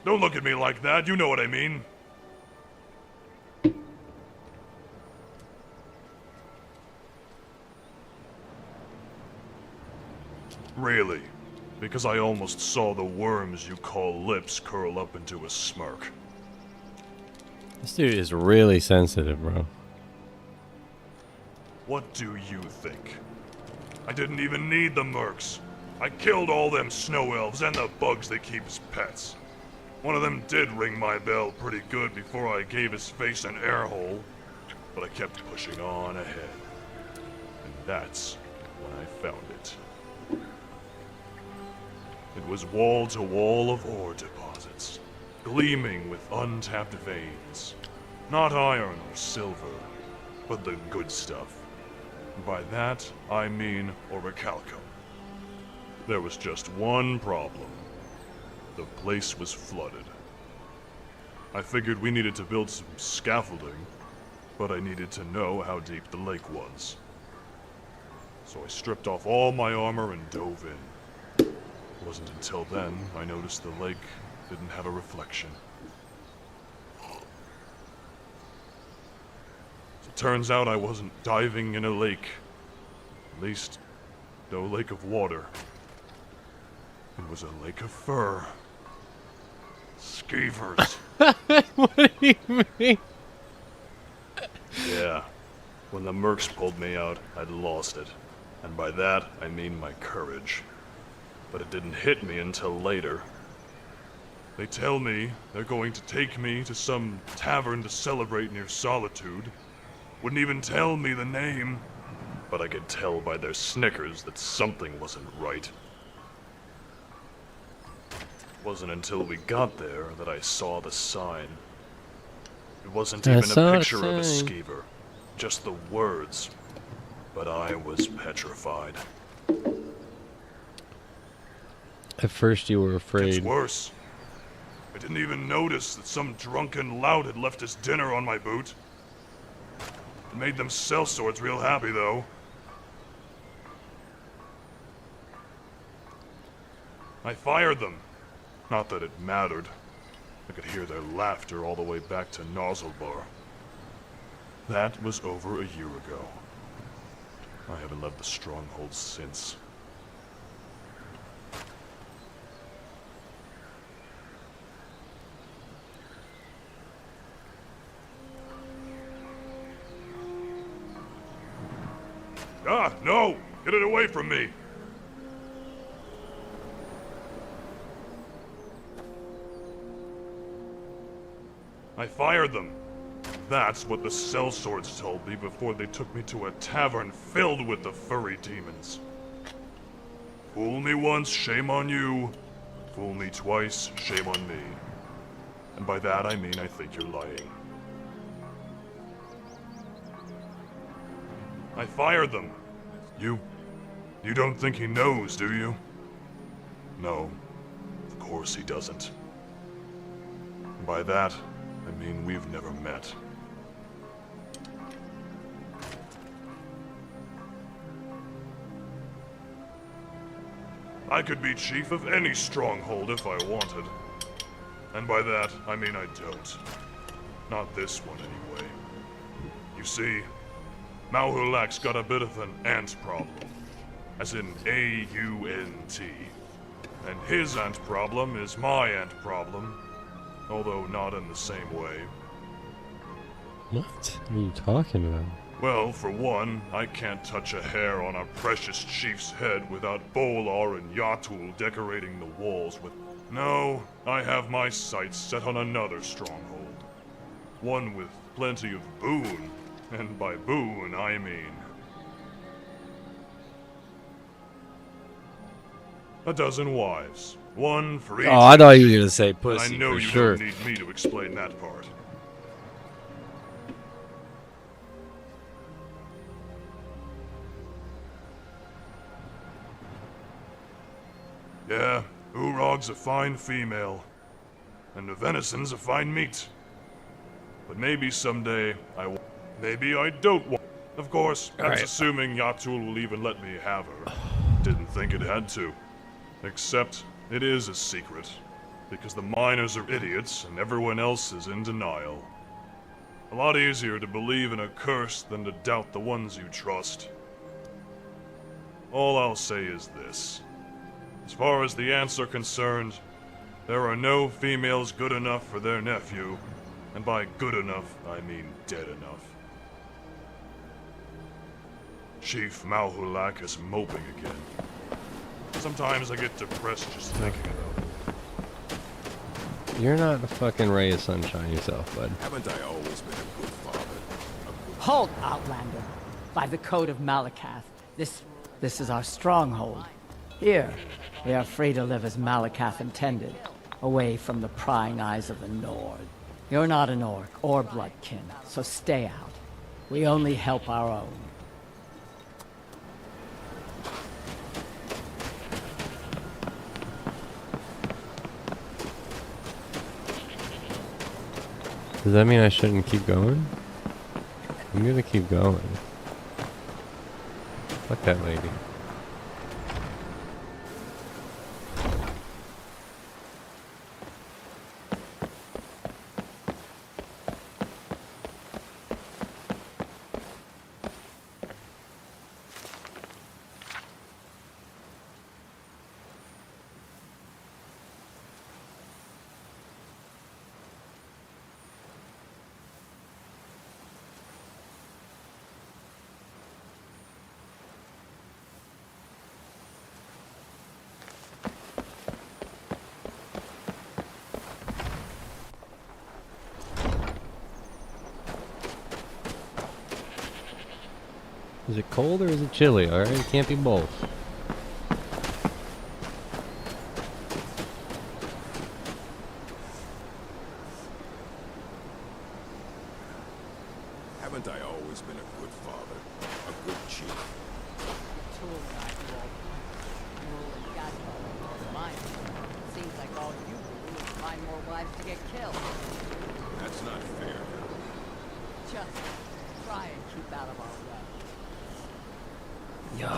Don't look at me like that, you know what I mean. Really, because I almost saw the worms you call lips curl up into a smirk. This dude is really sensitive, bro. What do you think? I didn't even need the mercs. I killed all them snow elves and the bugs they keep as pets. One of them did ring my bell pretty good before I gave his face an air hole, but I kept pushing on ahead. And that's when I found it. It was wall to wall of ore deposits, gleaming with untapped veins. Not iron or silver, but the good stuff. And by that, I mean orichalcum. There was just one problem. The place was flooded. I figured we needed to build some scaffolding, but I needed to know how deep the lake was. So I stripped off all my armor and dove in. It wasn't until then I noticed the lake didn't have a reflection. So it turns out I wasn't diving in a lake. At least, no lake of water. It was a lake of fur. Skeevers. What do you mean? Yeah. When the mercs pulled me out, I'd lost it. And by that, I mean my courage. But it didn't hit me until later. They tell me they're going to take me to some tavern to celebrate near Solitude. Wouldn't even tell me the name. But I could tell by their snickers that something wasn't right. It wasn't until we got there that I saw the sign. It wasn't even a picture of a skeever, just the words. But I was petrified. At first you were afraid. It's worse. I didn't even notice that some drunken lout had left his dinner on my boot. It made them sellswords real happy, though. I fired them. Not that it mattered. I could hear their laughter all the way back to Nozzlebar. That was over a year ago. I haven't left the stronghold since. Ah, no! Get it away from me! I fired them. That's what the sellswords told me before they took me to a tavern filled with the furry demons. Fool me once, shame on you. Fool me twice, shame on me. And by that I mean I think you're lying. I fired them. You don't think he knows, do you? No, of course he doesn't. And by that, I mean we've never met. I could be chief of any stronghold if I wanted. And by that, I mean I don't. Not this one, anyway. You see, Mauhulak's got a bit of an ant problem. As in A-U-N-T. And his ant problem is my ant problem. Although not in the same way. What are you talking about? Well, for one, I can't touch a hair on our precious chief's head without Bolar and Yatul decorating the walls with... No, I have my sights set on another stronghold. One with plenty of boon, and by boon I mean... a dozen wives. One for each... Oh, I thought you were gonna say and pussy, I know for you sure. don't need me to explain that part. Yeah, Urog's a fine female, and the venison's a fine meat. But maybe someday maybe I don't want. Of course, that's assuming Yatul will even let me have her. Didn't think it had to. Except, it is a secret. Because the miners are idiots, and everyone else is in denial. A lot easier to believe in a curse than to doubt the ones you trust. All I'll say is this. As far as the ants are concerned, there are no females good enough for their nephew, and by good enough, I mean dead enough. Chief Mauhulak is moping again. Sometimes I get depressed just thinking about it. You're not a fucking ray of sunshine yourself, bud. Haven't I always been a good father? Halt, Outlander! By the code of Malakath, this is our stronghold. Here, we are free to live as Malakath intended, away from the prying eyes of the Nord. You're not an orc or bloodkin, so stay out. We only help our own. Does that mean I shouldn't keep going? I'm gonna keep going. Fuck that lady. Is it cold or is it chilly? Alright, it can't be both. Haven't I always been a good father? A good chief? Seems like all you do is find more wives to get killed. That's not fair. Just try and keep out of our way. Yo.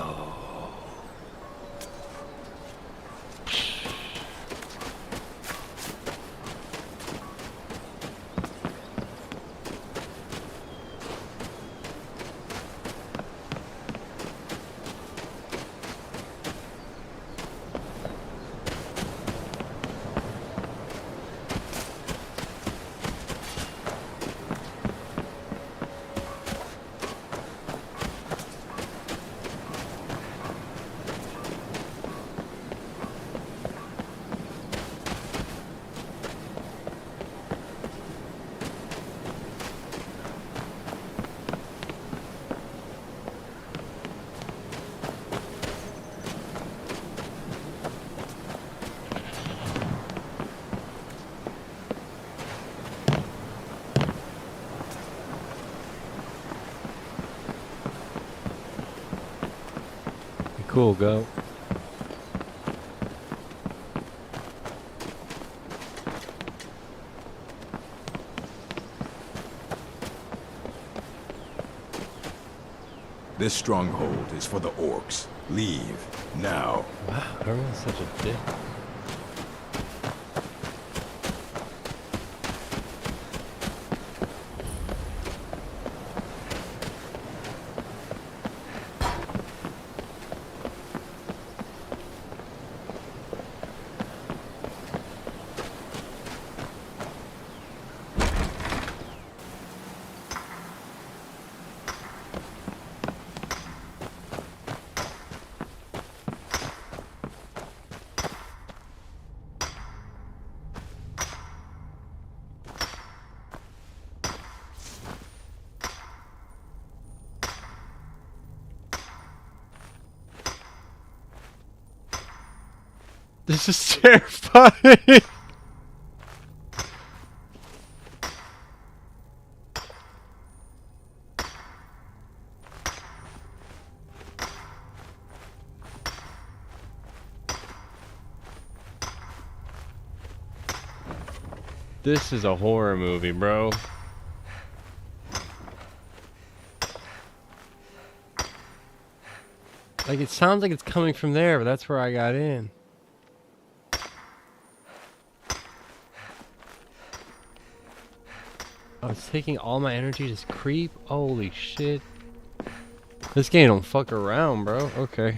Cool, go. This stronghold is for the orcs. Leave. Now. Wow, everyone's such a dick. This is terrifying. This is a horror movie, bro. Like, it sounds like it's coming from there, but that's where I got in. I was taking all my energy to creep. Holy shit. This game don't fuck around, bro. Okay.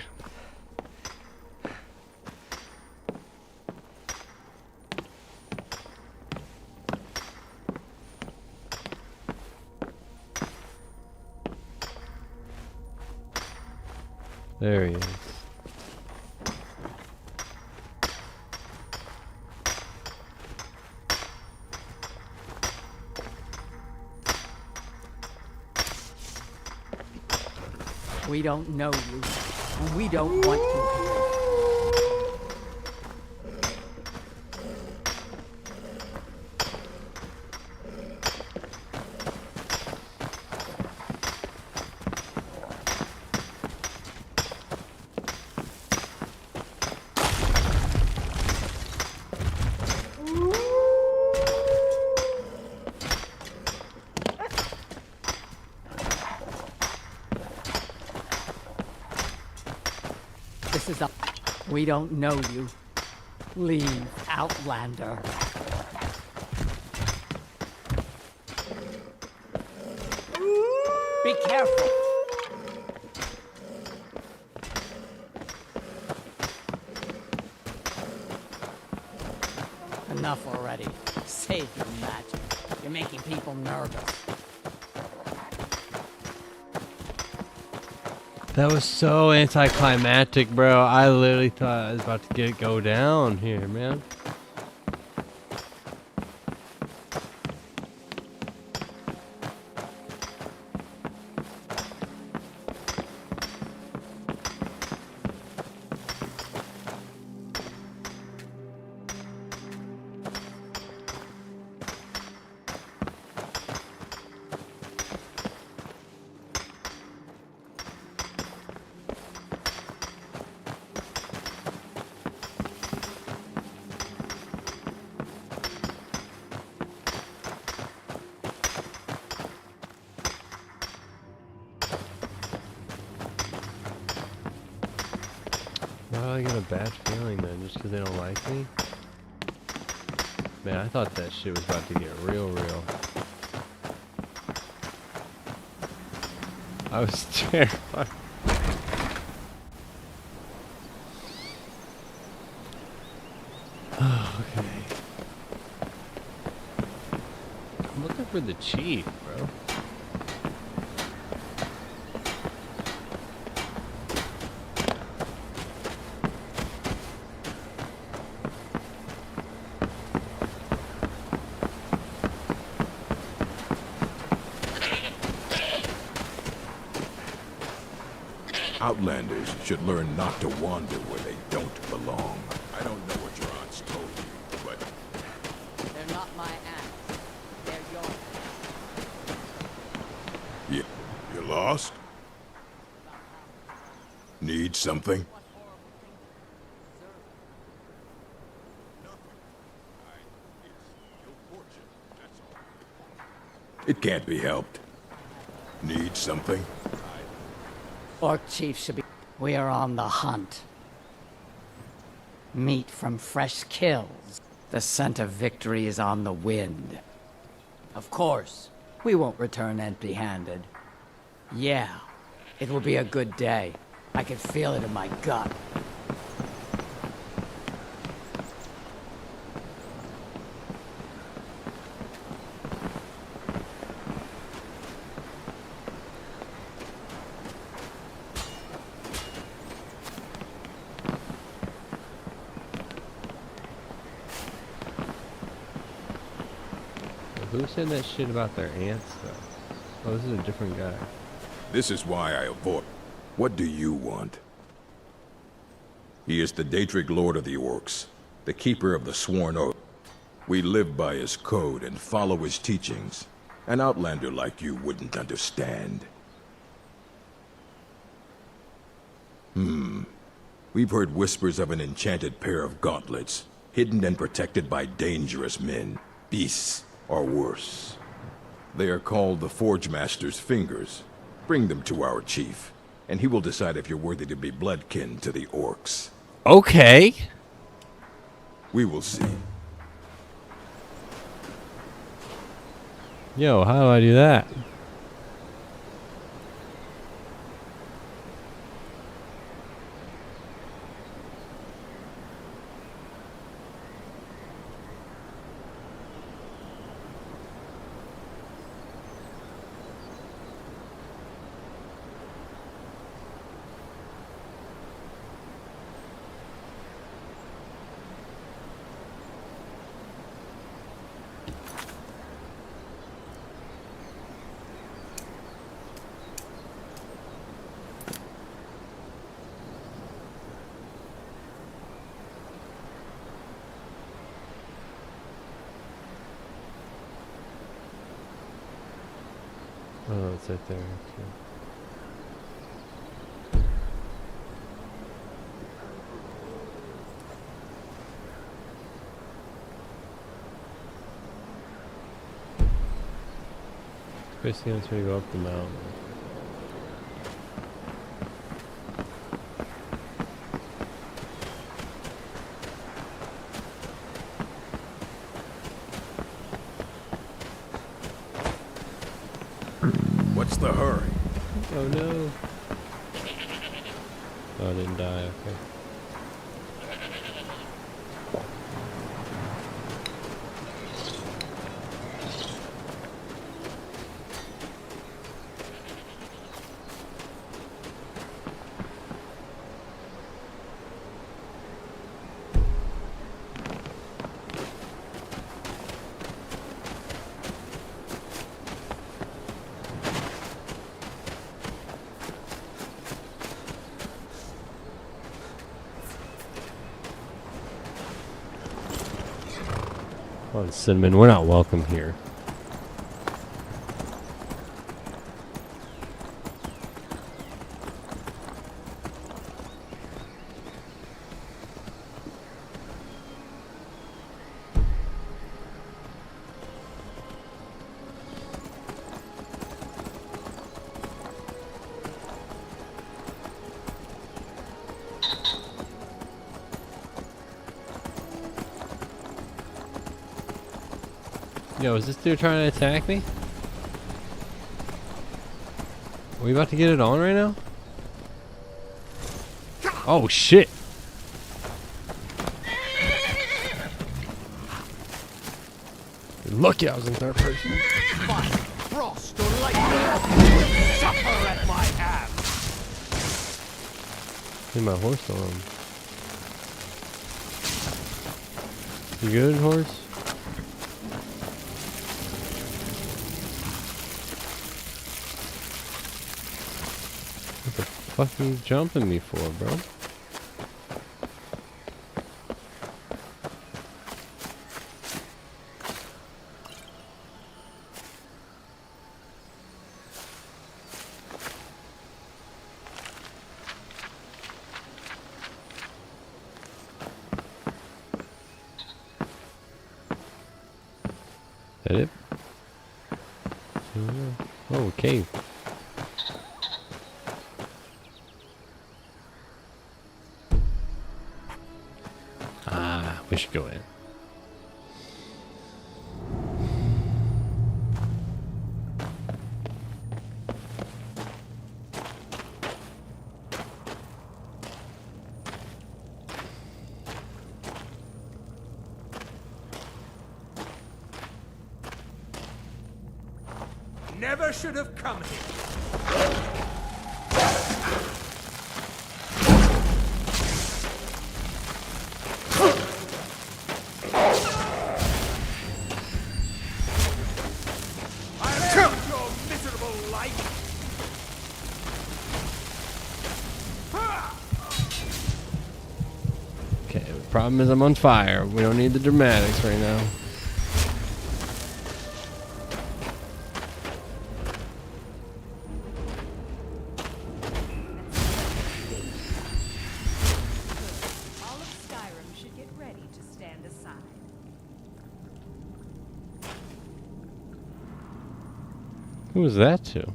There he is. We don't know you, and we don't want you here. This is a... We don't know you. Leave, Outlander. Be careful. Enough already. Save your magic. You're making people nervous. That was so anticlimactic, bro. I literally thought I was about to go down here, man. Why do I get a bad feeling then, just because they don't like me? Man, I thought that shit was about to get real. I was terrified. Okay. I'm looking for the chief, bro. Outlanders should learn not to wander where they don't belong. I don't know what your aunts told you, but... They're not my aunts. They're yours. You lost? Need something? It can't be helped. Need something? Orc chief should be... We are on the hunt. Meat from fresh kills. The scent of victory is on the wind. Of course, we won't return empty-handed. Yeah, it will be a good day. I can feel it in my gut. Who said that shit about their ants, though? Oh, this is a different guy. This is why I avoid. What do you want? He is the Daedric Lord of the Orcs, the keeper of the sworn oath. We live by his code and follow his teachings. An outlander like you wouldn't understand. We've heard whispers of an enchanted pair of gauntlets, hidden and protected by dangerous men, beasts, or worse. They are called the Forge Master's Fingers. Bring them to our chief, and he will decide if you're worthy to be bloodkin to the orcs. Okay. We will see. Yo, how do I do that? Oh, it's right there. Okay. Basically, I'm trying to go up the mountain. What's the hurry? Oh no. Oh, I didn't die, okay. Come on, Cinnamon, we're not welcome here. Yo, is this dude trying to attack me? Are we about to get it on right now? Oh shit! You're lucky I was in third person. Fire, frost, or lightning, suffer at my hand. Leave my horse alone. You good, horse? What are you jumping me for, bro? Is that it? Oh, cave. We should go in. Never should have come here. I'll end your miserable life. Okay, the problem is I'm on fire. We don't need the dramatics right now. All of Skyrim should get ready to stand aside. Who was that to?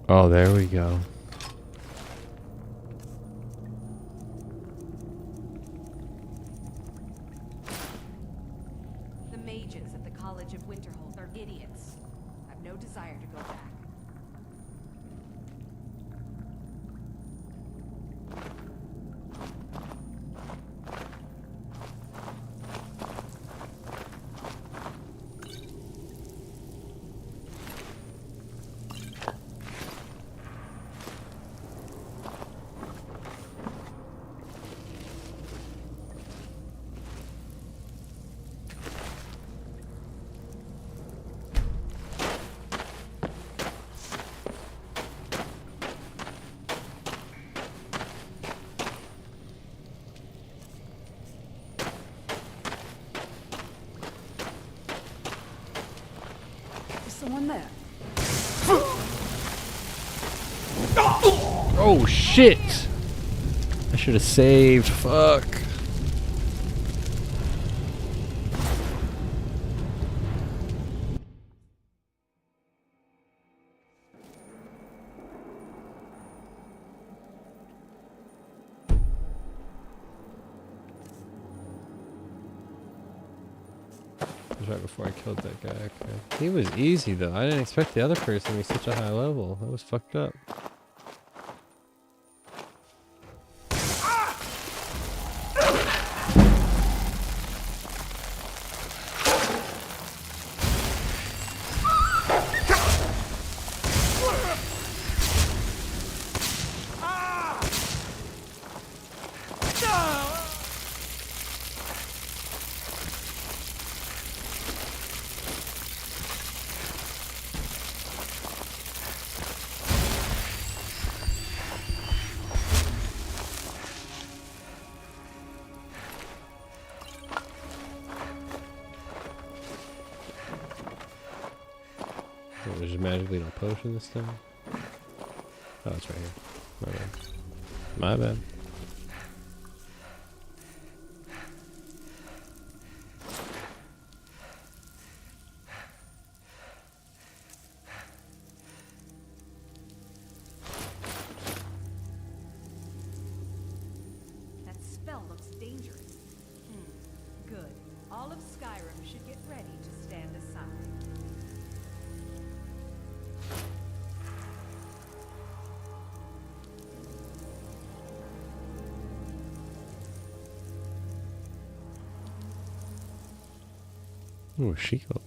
Oh, there we go. The mages at the College of Winterhold are idiots. I've no desire to go back. Is someone there? Oh shit! I should have saved. Fuck. That was right before I killed that guy. Okay. He was easy though. I didn't expect the other person to be such a high level. That was fucked up. There's just magically no potion this time. Oh, it's right here. My bad. My bad. That spell looks dangerous. Good. All of Skyrim should get ready to stand aside. Oh, she go.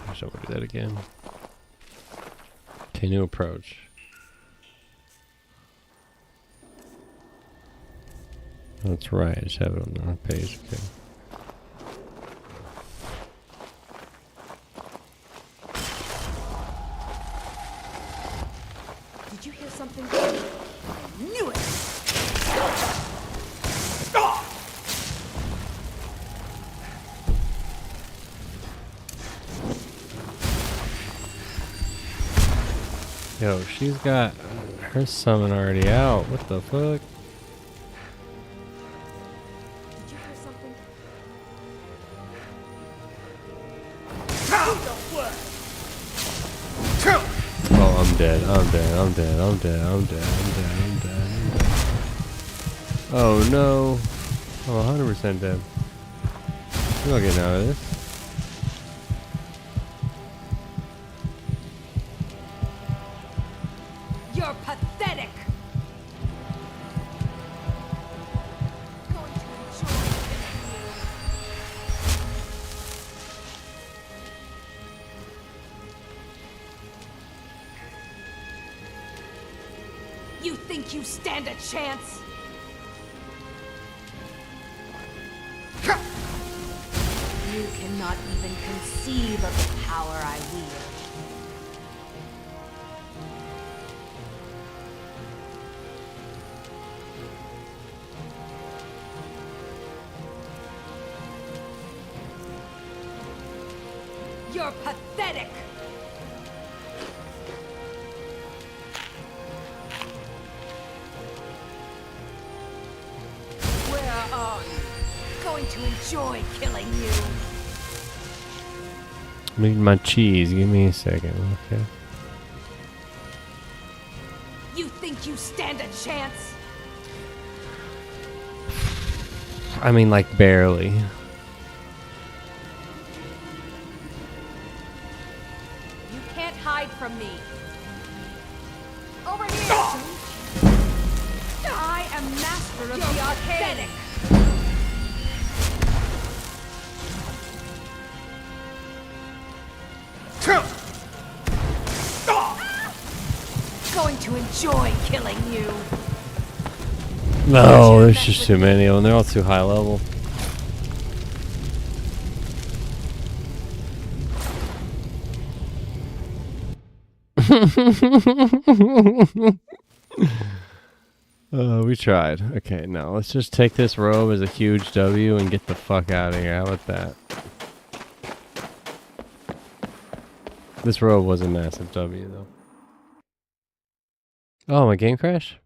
I shall do that again. Continue approach. That's right. I just have it on the wrong page. Okay. Did you hear something? I knew it! Yo, she's got her summon already out. What the fuck? Did you hear something? Oh, I'm dead. I'm dead. I'm dead. I'm dead. I'm dead. I'm dead. I'm dead. I'm dead. Oh no. I'm 100% dead. We're not getting out of this. You're pathetic! Going to enjoy you. You think you stand a chance? You cannot even conceive of the power I wield. You're pathetic! Where are you? Going to enjoy killing you. Need my cheese. Give me a second. Okay. You think you stand a chance? I mean, like, barely. You can't hide from me. Over here! I am master of the arcane! Going to enjoy killing you. No, there's just too many of them. They're all too high level. We tried. Okay, now let's just take this robe as a huge W and get the fuck out of here. How about that? This robe was a massive W, though. Oh, my game crash?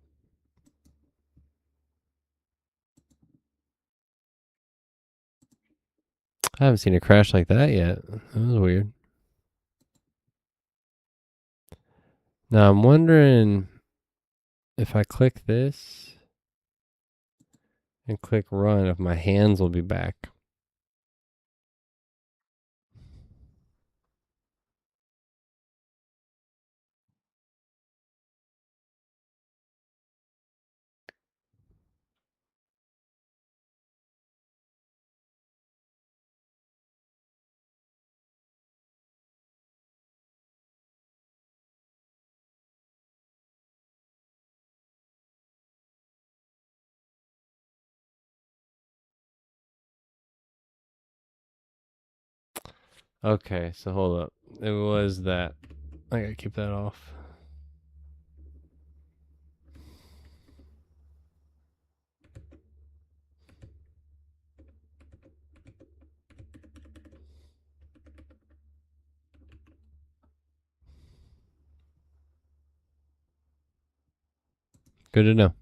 I haven't seen a crash like that yet. That was weird. Now I'm wondering if I click this and click run, if my hands will be back. Okay, so hold up. It was that. I gotta keep that off. Good to know.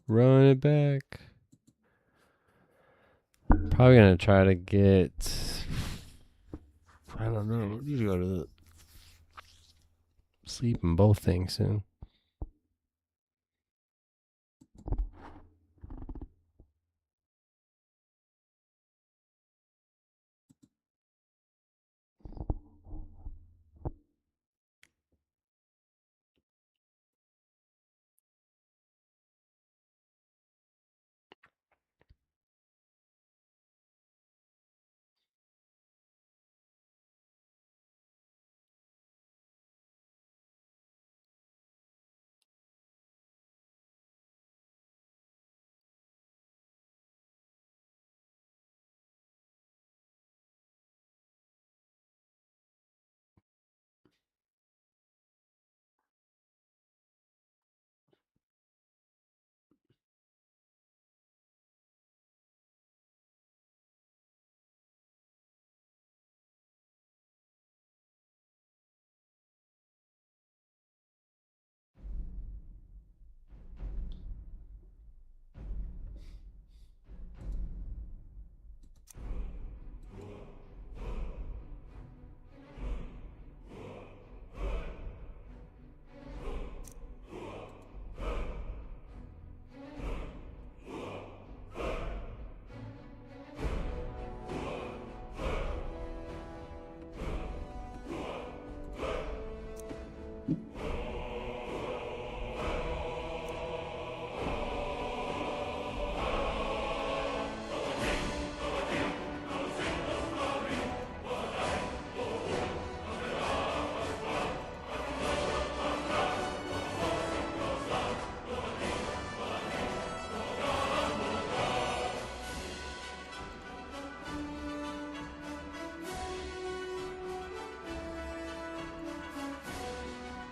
Run it back. Probably gonna try to get. I don't know. You go to sleep in both things soon.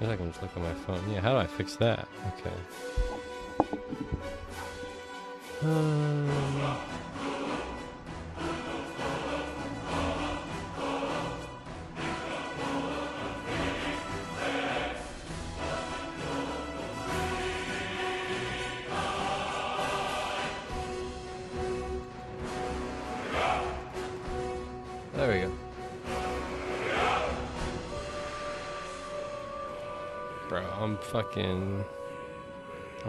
guess I can just look on my phone. Yeah, how do I fix that? Okay. There we go. Bro, I'm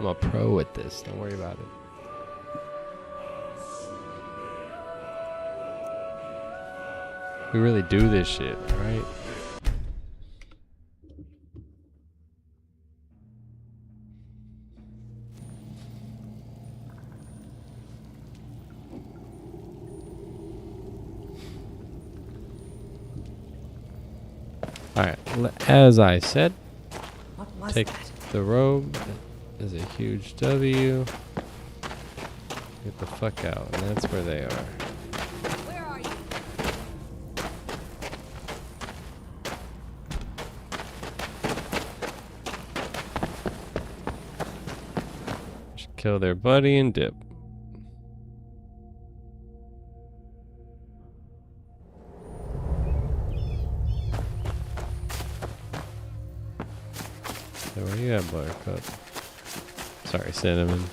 a pro at this. Don't worry about it. We really do this shit, right? Alright, as I said, take the robe. There's a huge W. Get the fuck out, and that's where they are. Where are you? Just kill their buddy and dip. So where you at, Buttercup? Sorry, Cinnamon.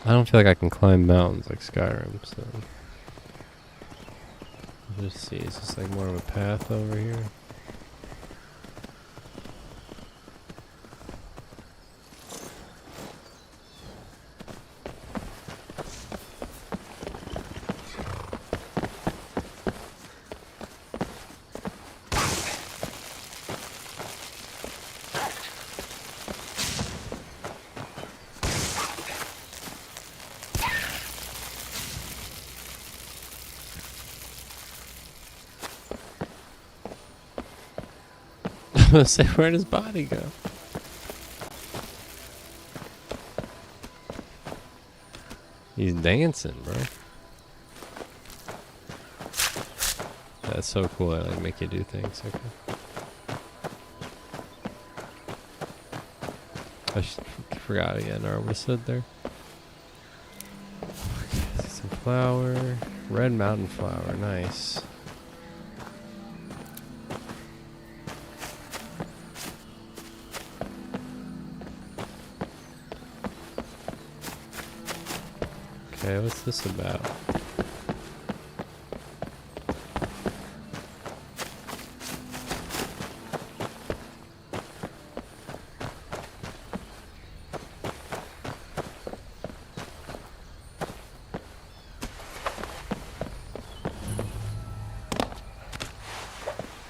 I don't feel like I can climb mountains like Skyrim, so we'll just see. Is this like more of a path over here? I was gonna say, where does his body go? He's dancing, bro. That's so cool. I like make you do things. Okay. I forgot again. Or we stood there. Okay, some flower, red mountain flower. Nice. Okay, what's this about?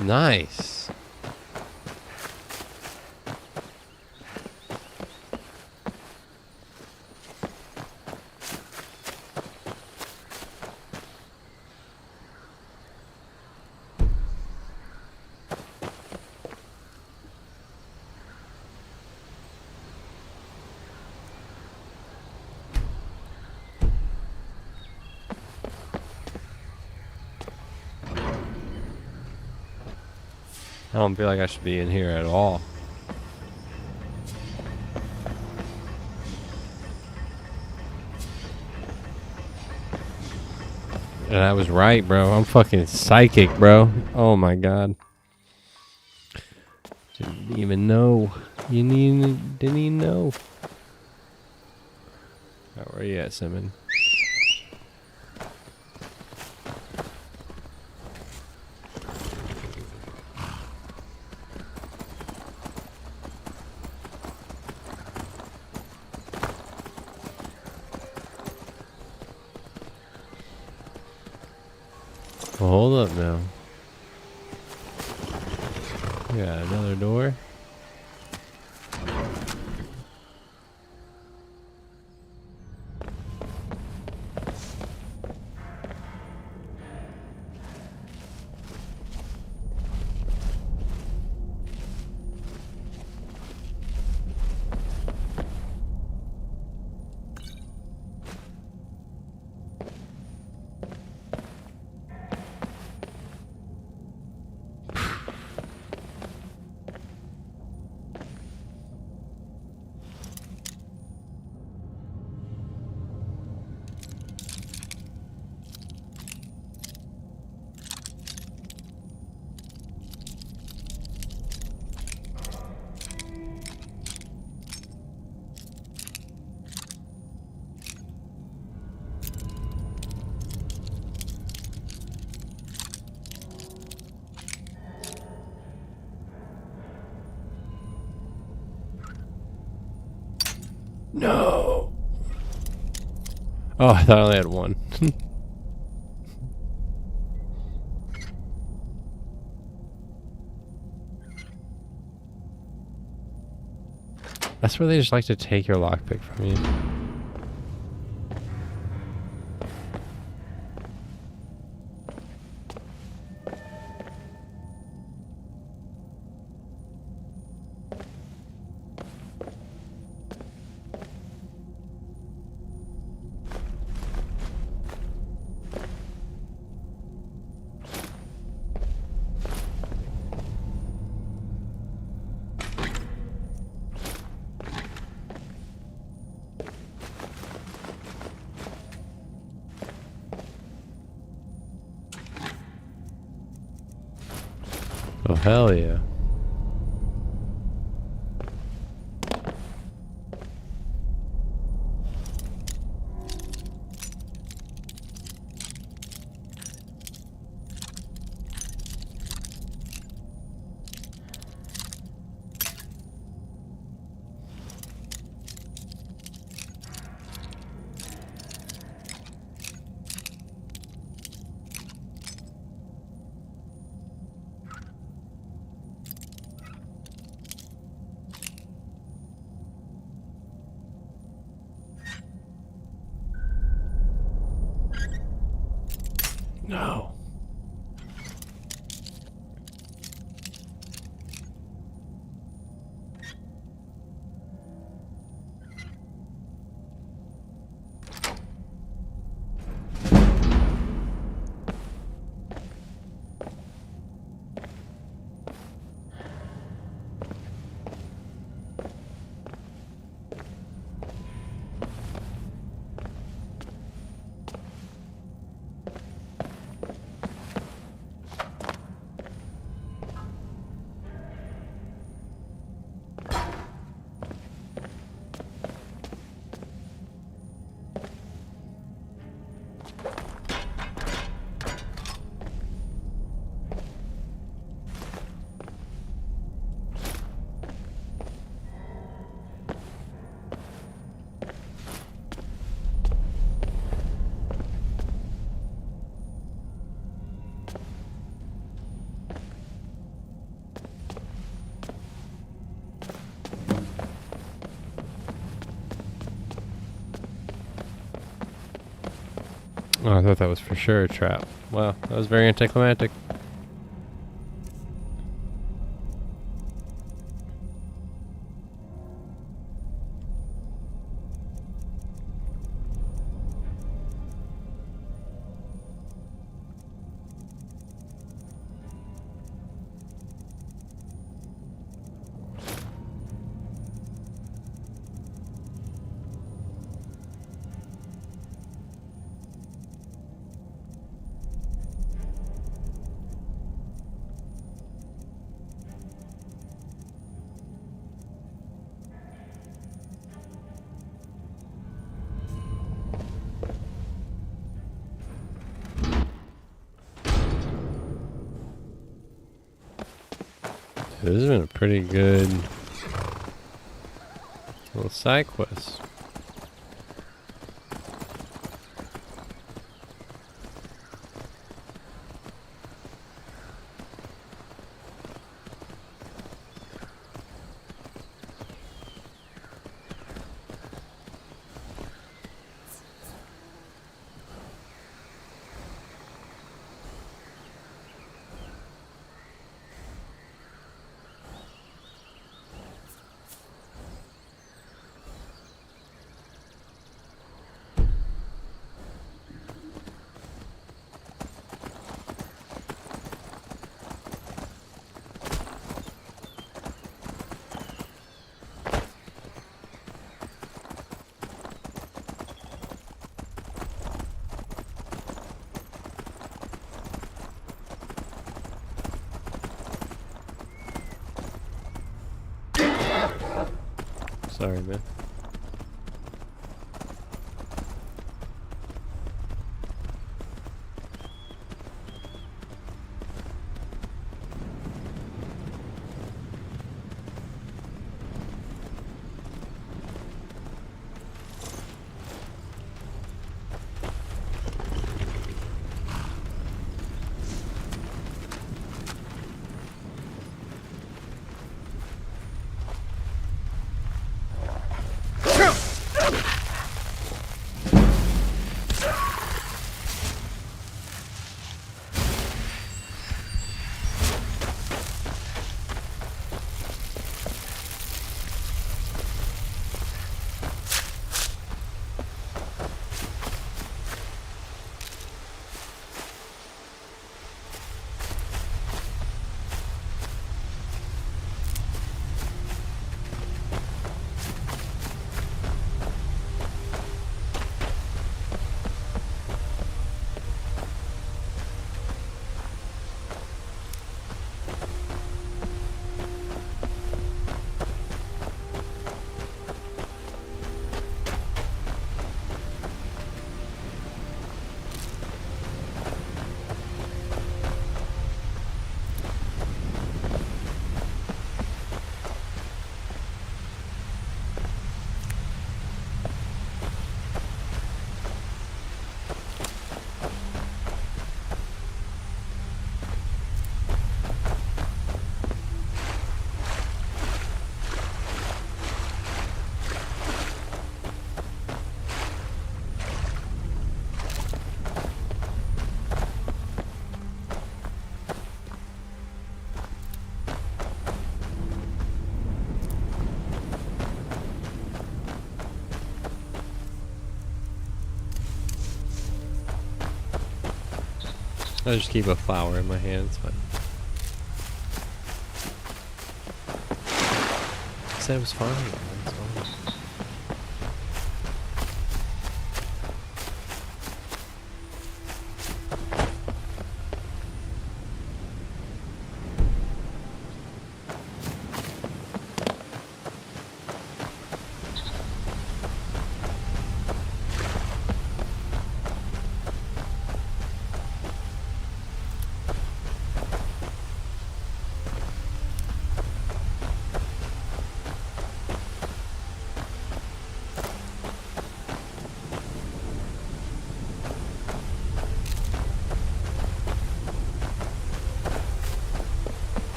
Nice. I don't feel like I should be in here at all. And I was right, bro. I'm fucking psychic, bro. Oh my god. Didn't even know. Didn't even know. Oh, where you at, Simon? Well, hold up now. We got another door. No. Oh, I thought I only had one. That's where they just like to take your lockpick from you. Oh, hell yeah. No. Oh, I thought that was for sure a trap. Wow, that was very anticlimactic. This has been a pretty good little side quest. Sorry, man. I'll just keep a flower in my hand, it's fine. Said it was fine. It's fine.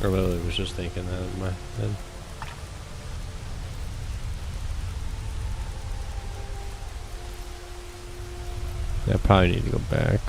I really was just thinking that in my head. Yeah, I probably need to go back.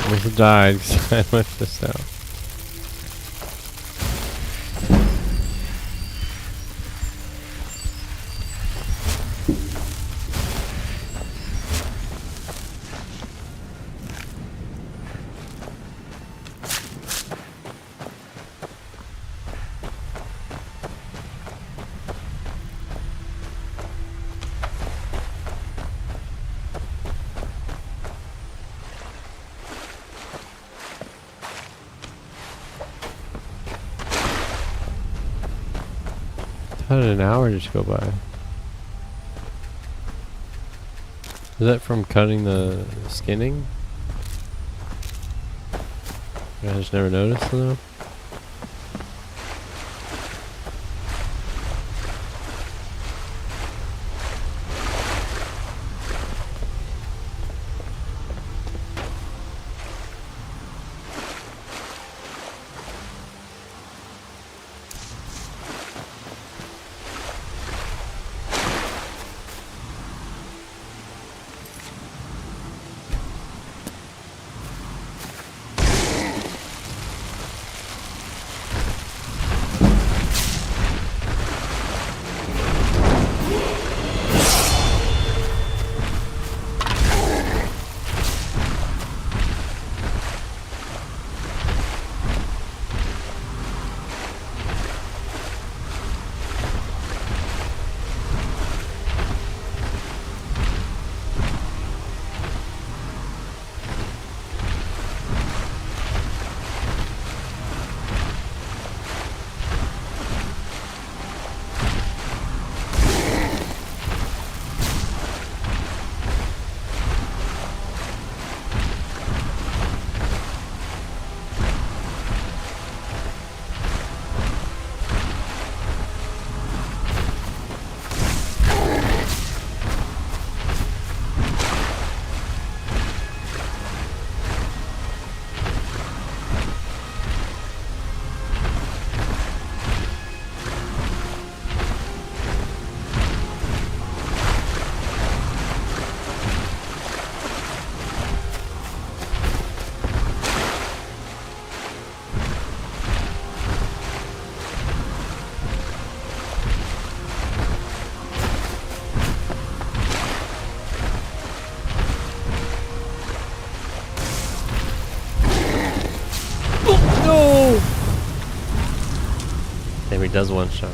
Almost died because I left this out. How did an hour just go by? Is that from cutting the skinning? I just never noticed though. No! Maybe he does one shot.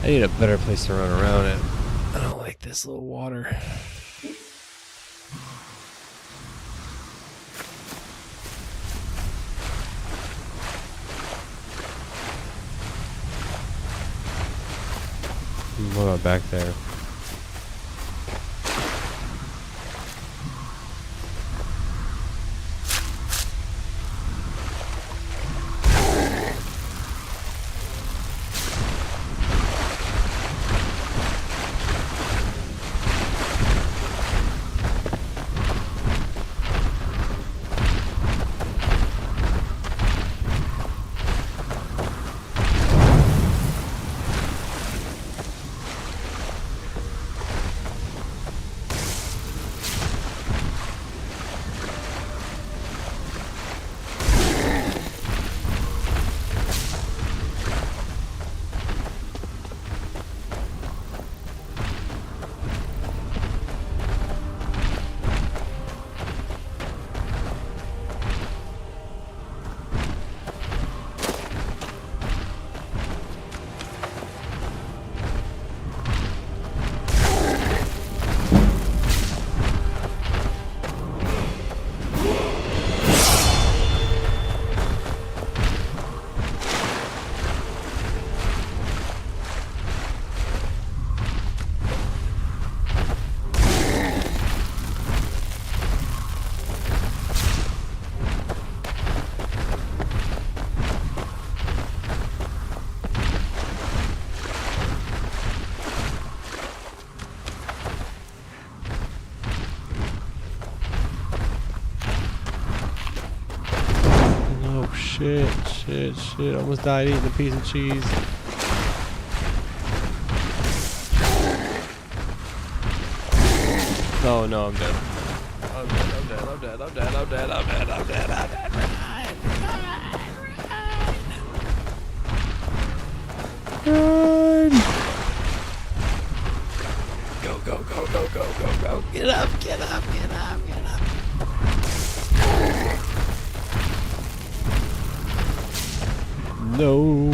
I need a better place to run around it. I don't like this little water. What about back there? Shit. Almost died eating a piece of cheese. Oh no, I'm dead. dead, I'm dead, I'm dead, I'm dead, I'm dead, I'm dead, I'm dead. Run! Go, go, go, go, go, go, go. Get up, get up, get up, get up. No.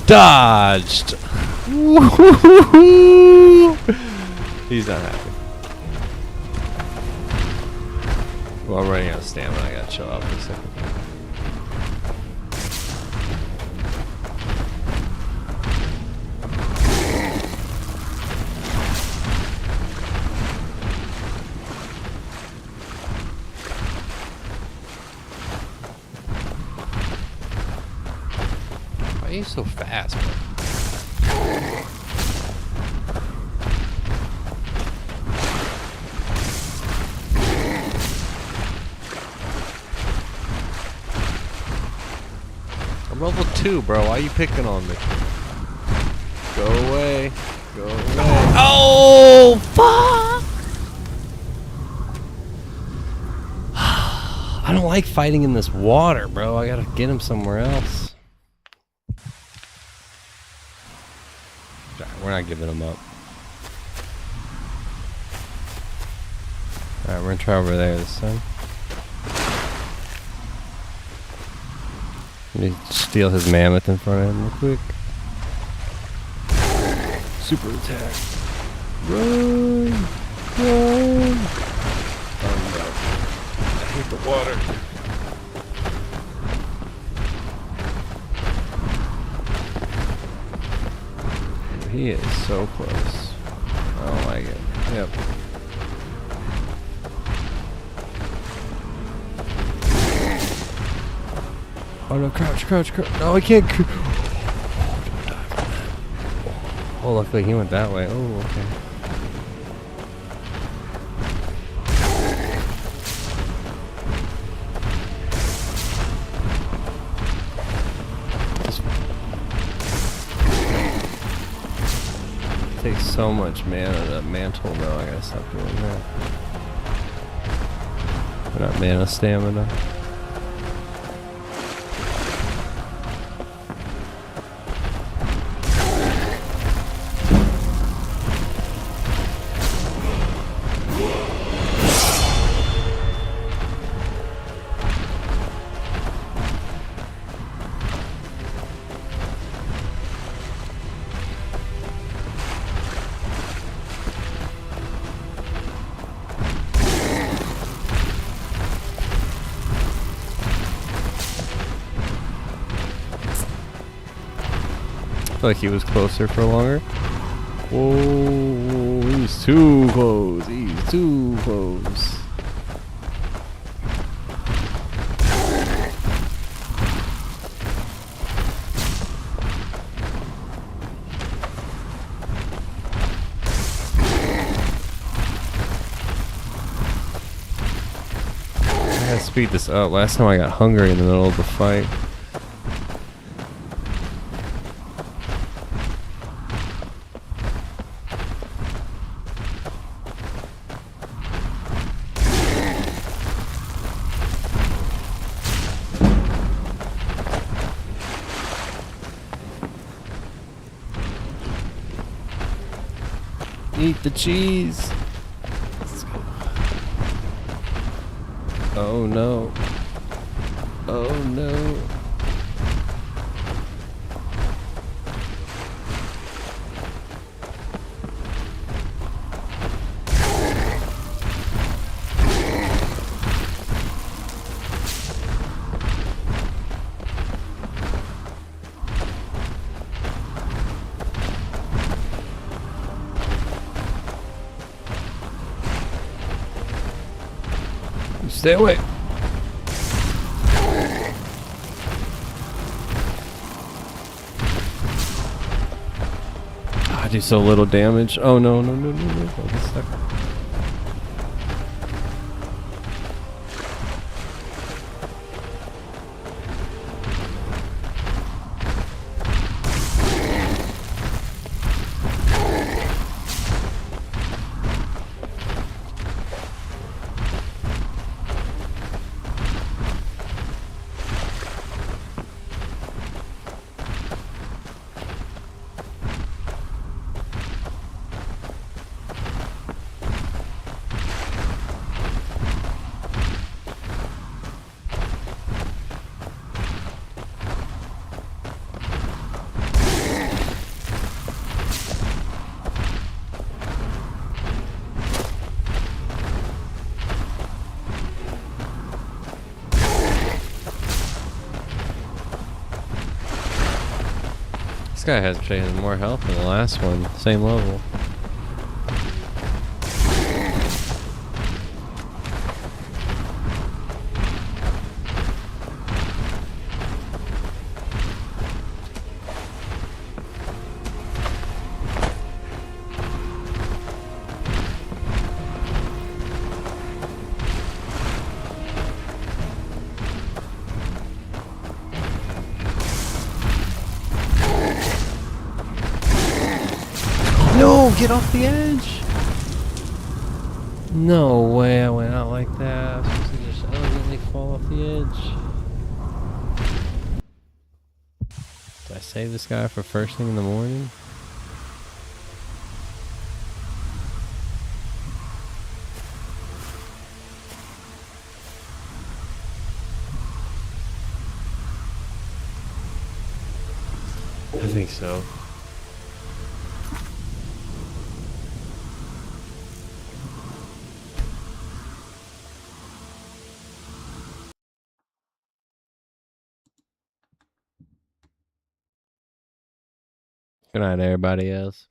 Dodged. He's not happy. Well, I'm running out of stamina. I gotta chill out for a second. Why are you so fast, bro? I'm level 2, bro. Why are you picking on me? Go away. Go away. Oh, fuck! I don't like fighting in this water, bro. I gotta get him somewhere else. We're not giving him up. Alright, we're gonna try over there this time. Let me steal his mammoth in front of him real quick. Super attack. Run! Run! Oh no. I hate the water. He is so close. I don't like it. Yep. Oh no, crouch, crouch, crouch. No, I can't. Oh, luckily he went that way. Oh, okay. Takes so much mana to mantle though, I gotta stop doing that. Or not mana, stamina. I feel like he was closer for longer. Whoa, he's too close. He's too close. I gotta speed this up. Last time I got hungry in the middle of the fight. Eat the cheese. Let's go. Oh no. Oh no. Stay away. I do so little damage. Oh no, no, no, no, no. I'll get stuck. This guy has more health than the last one. Same level. No, get off the edge! No way, I went out like that. I was supposed to just elegantly fall off the edge. Did I save this guy for first thing in the morning? I think so. Good night, everybody else.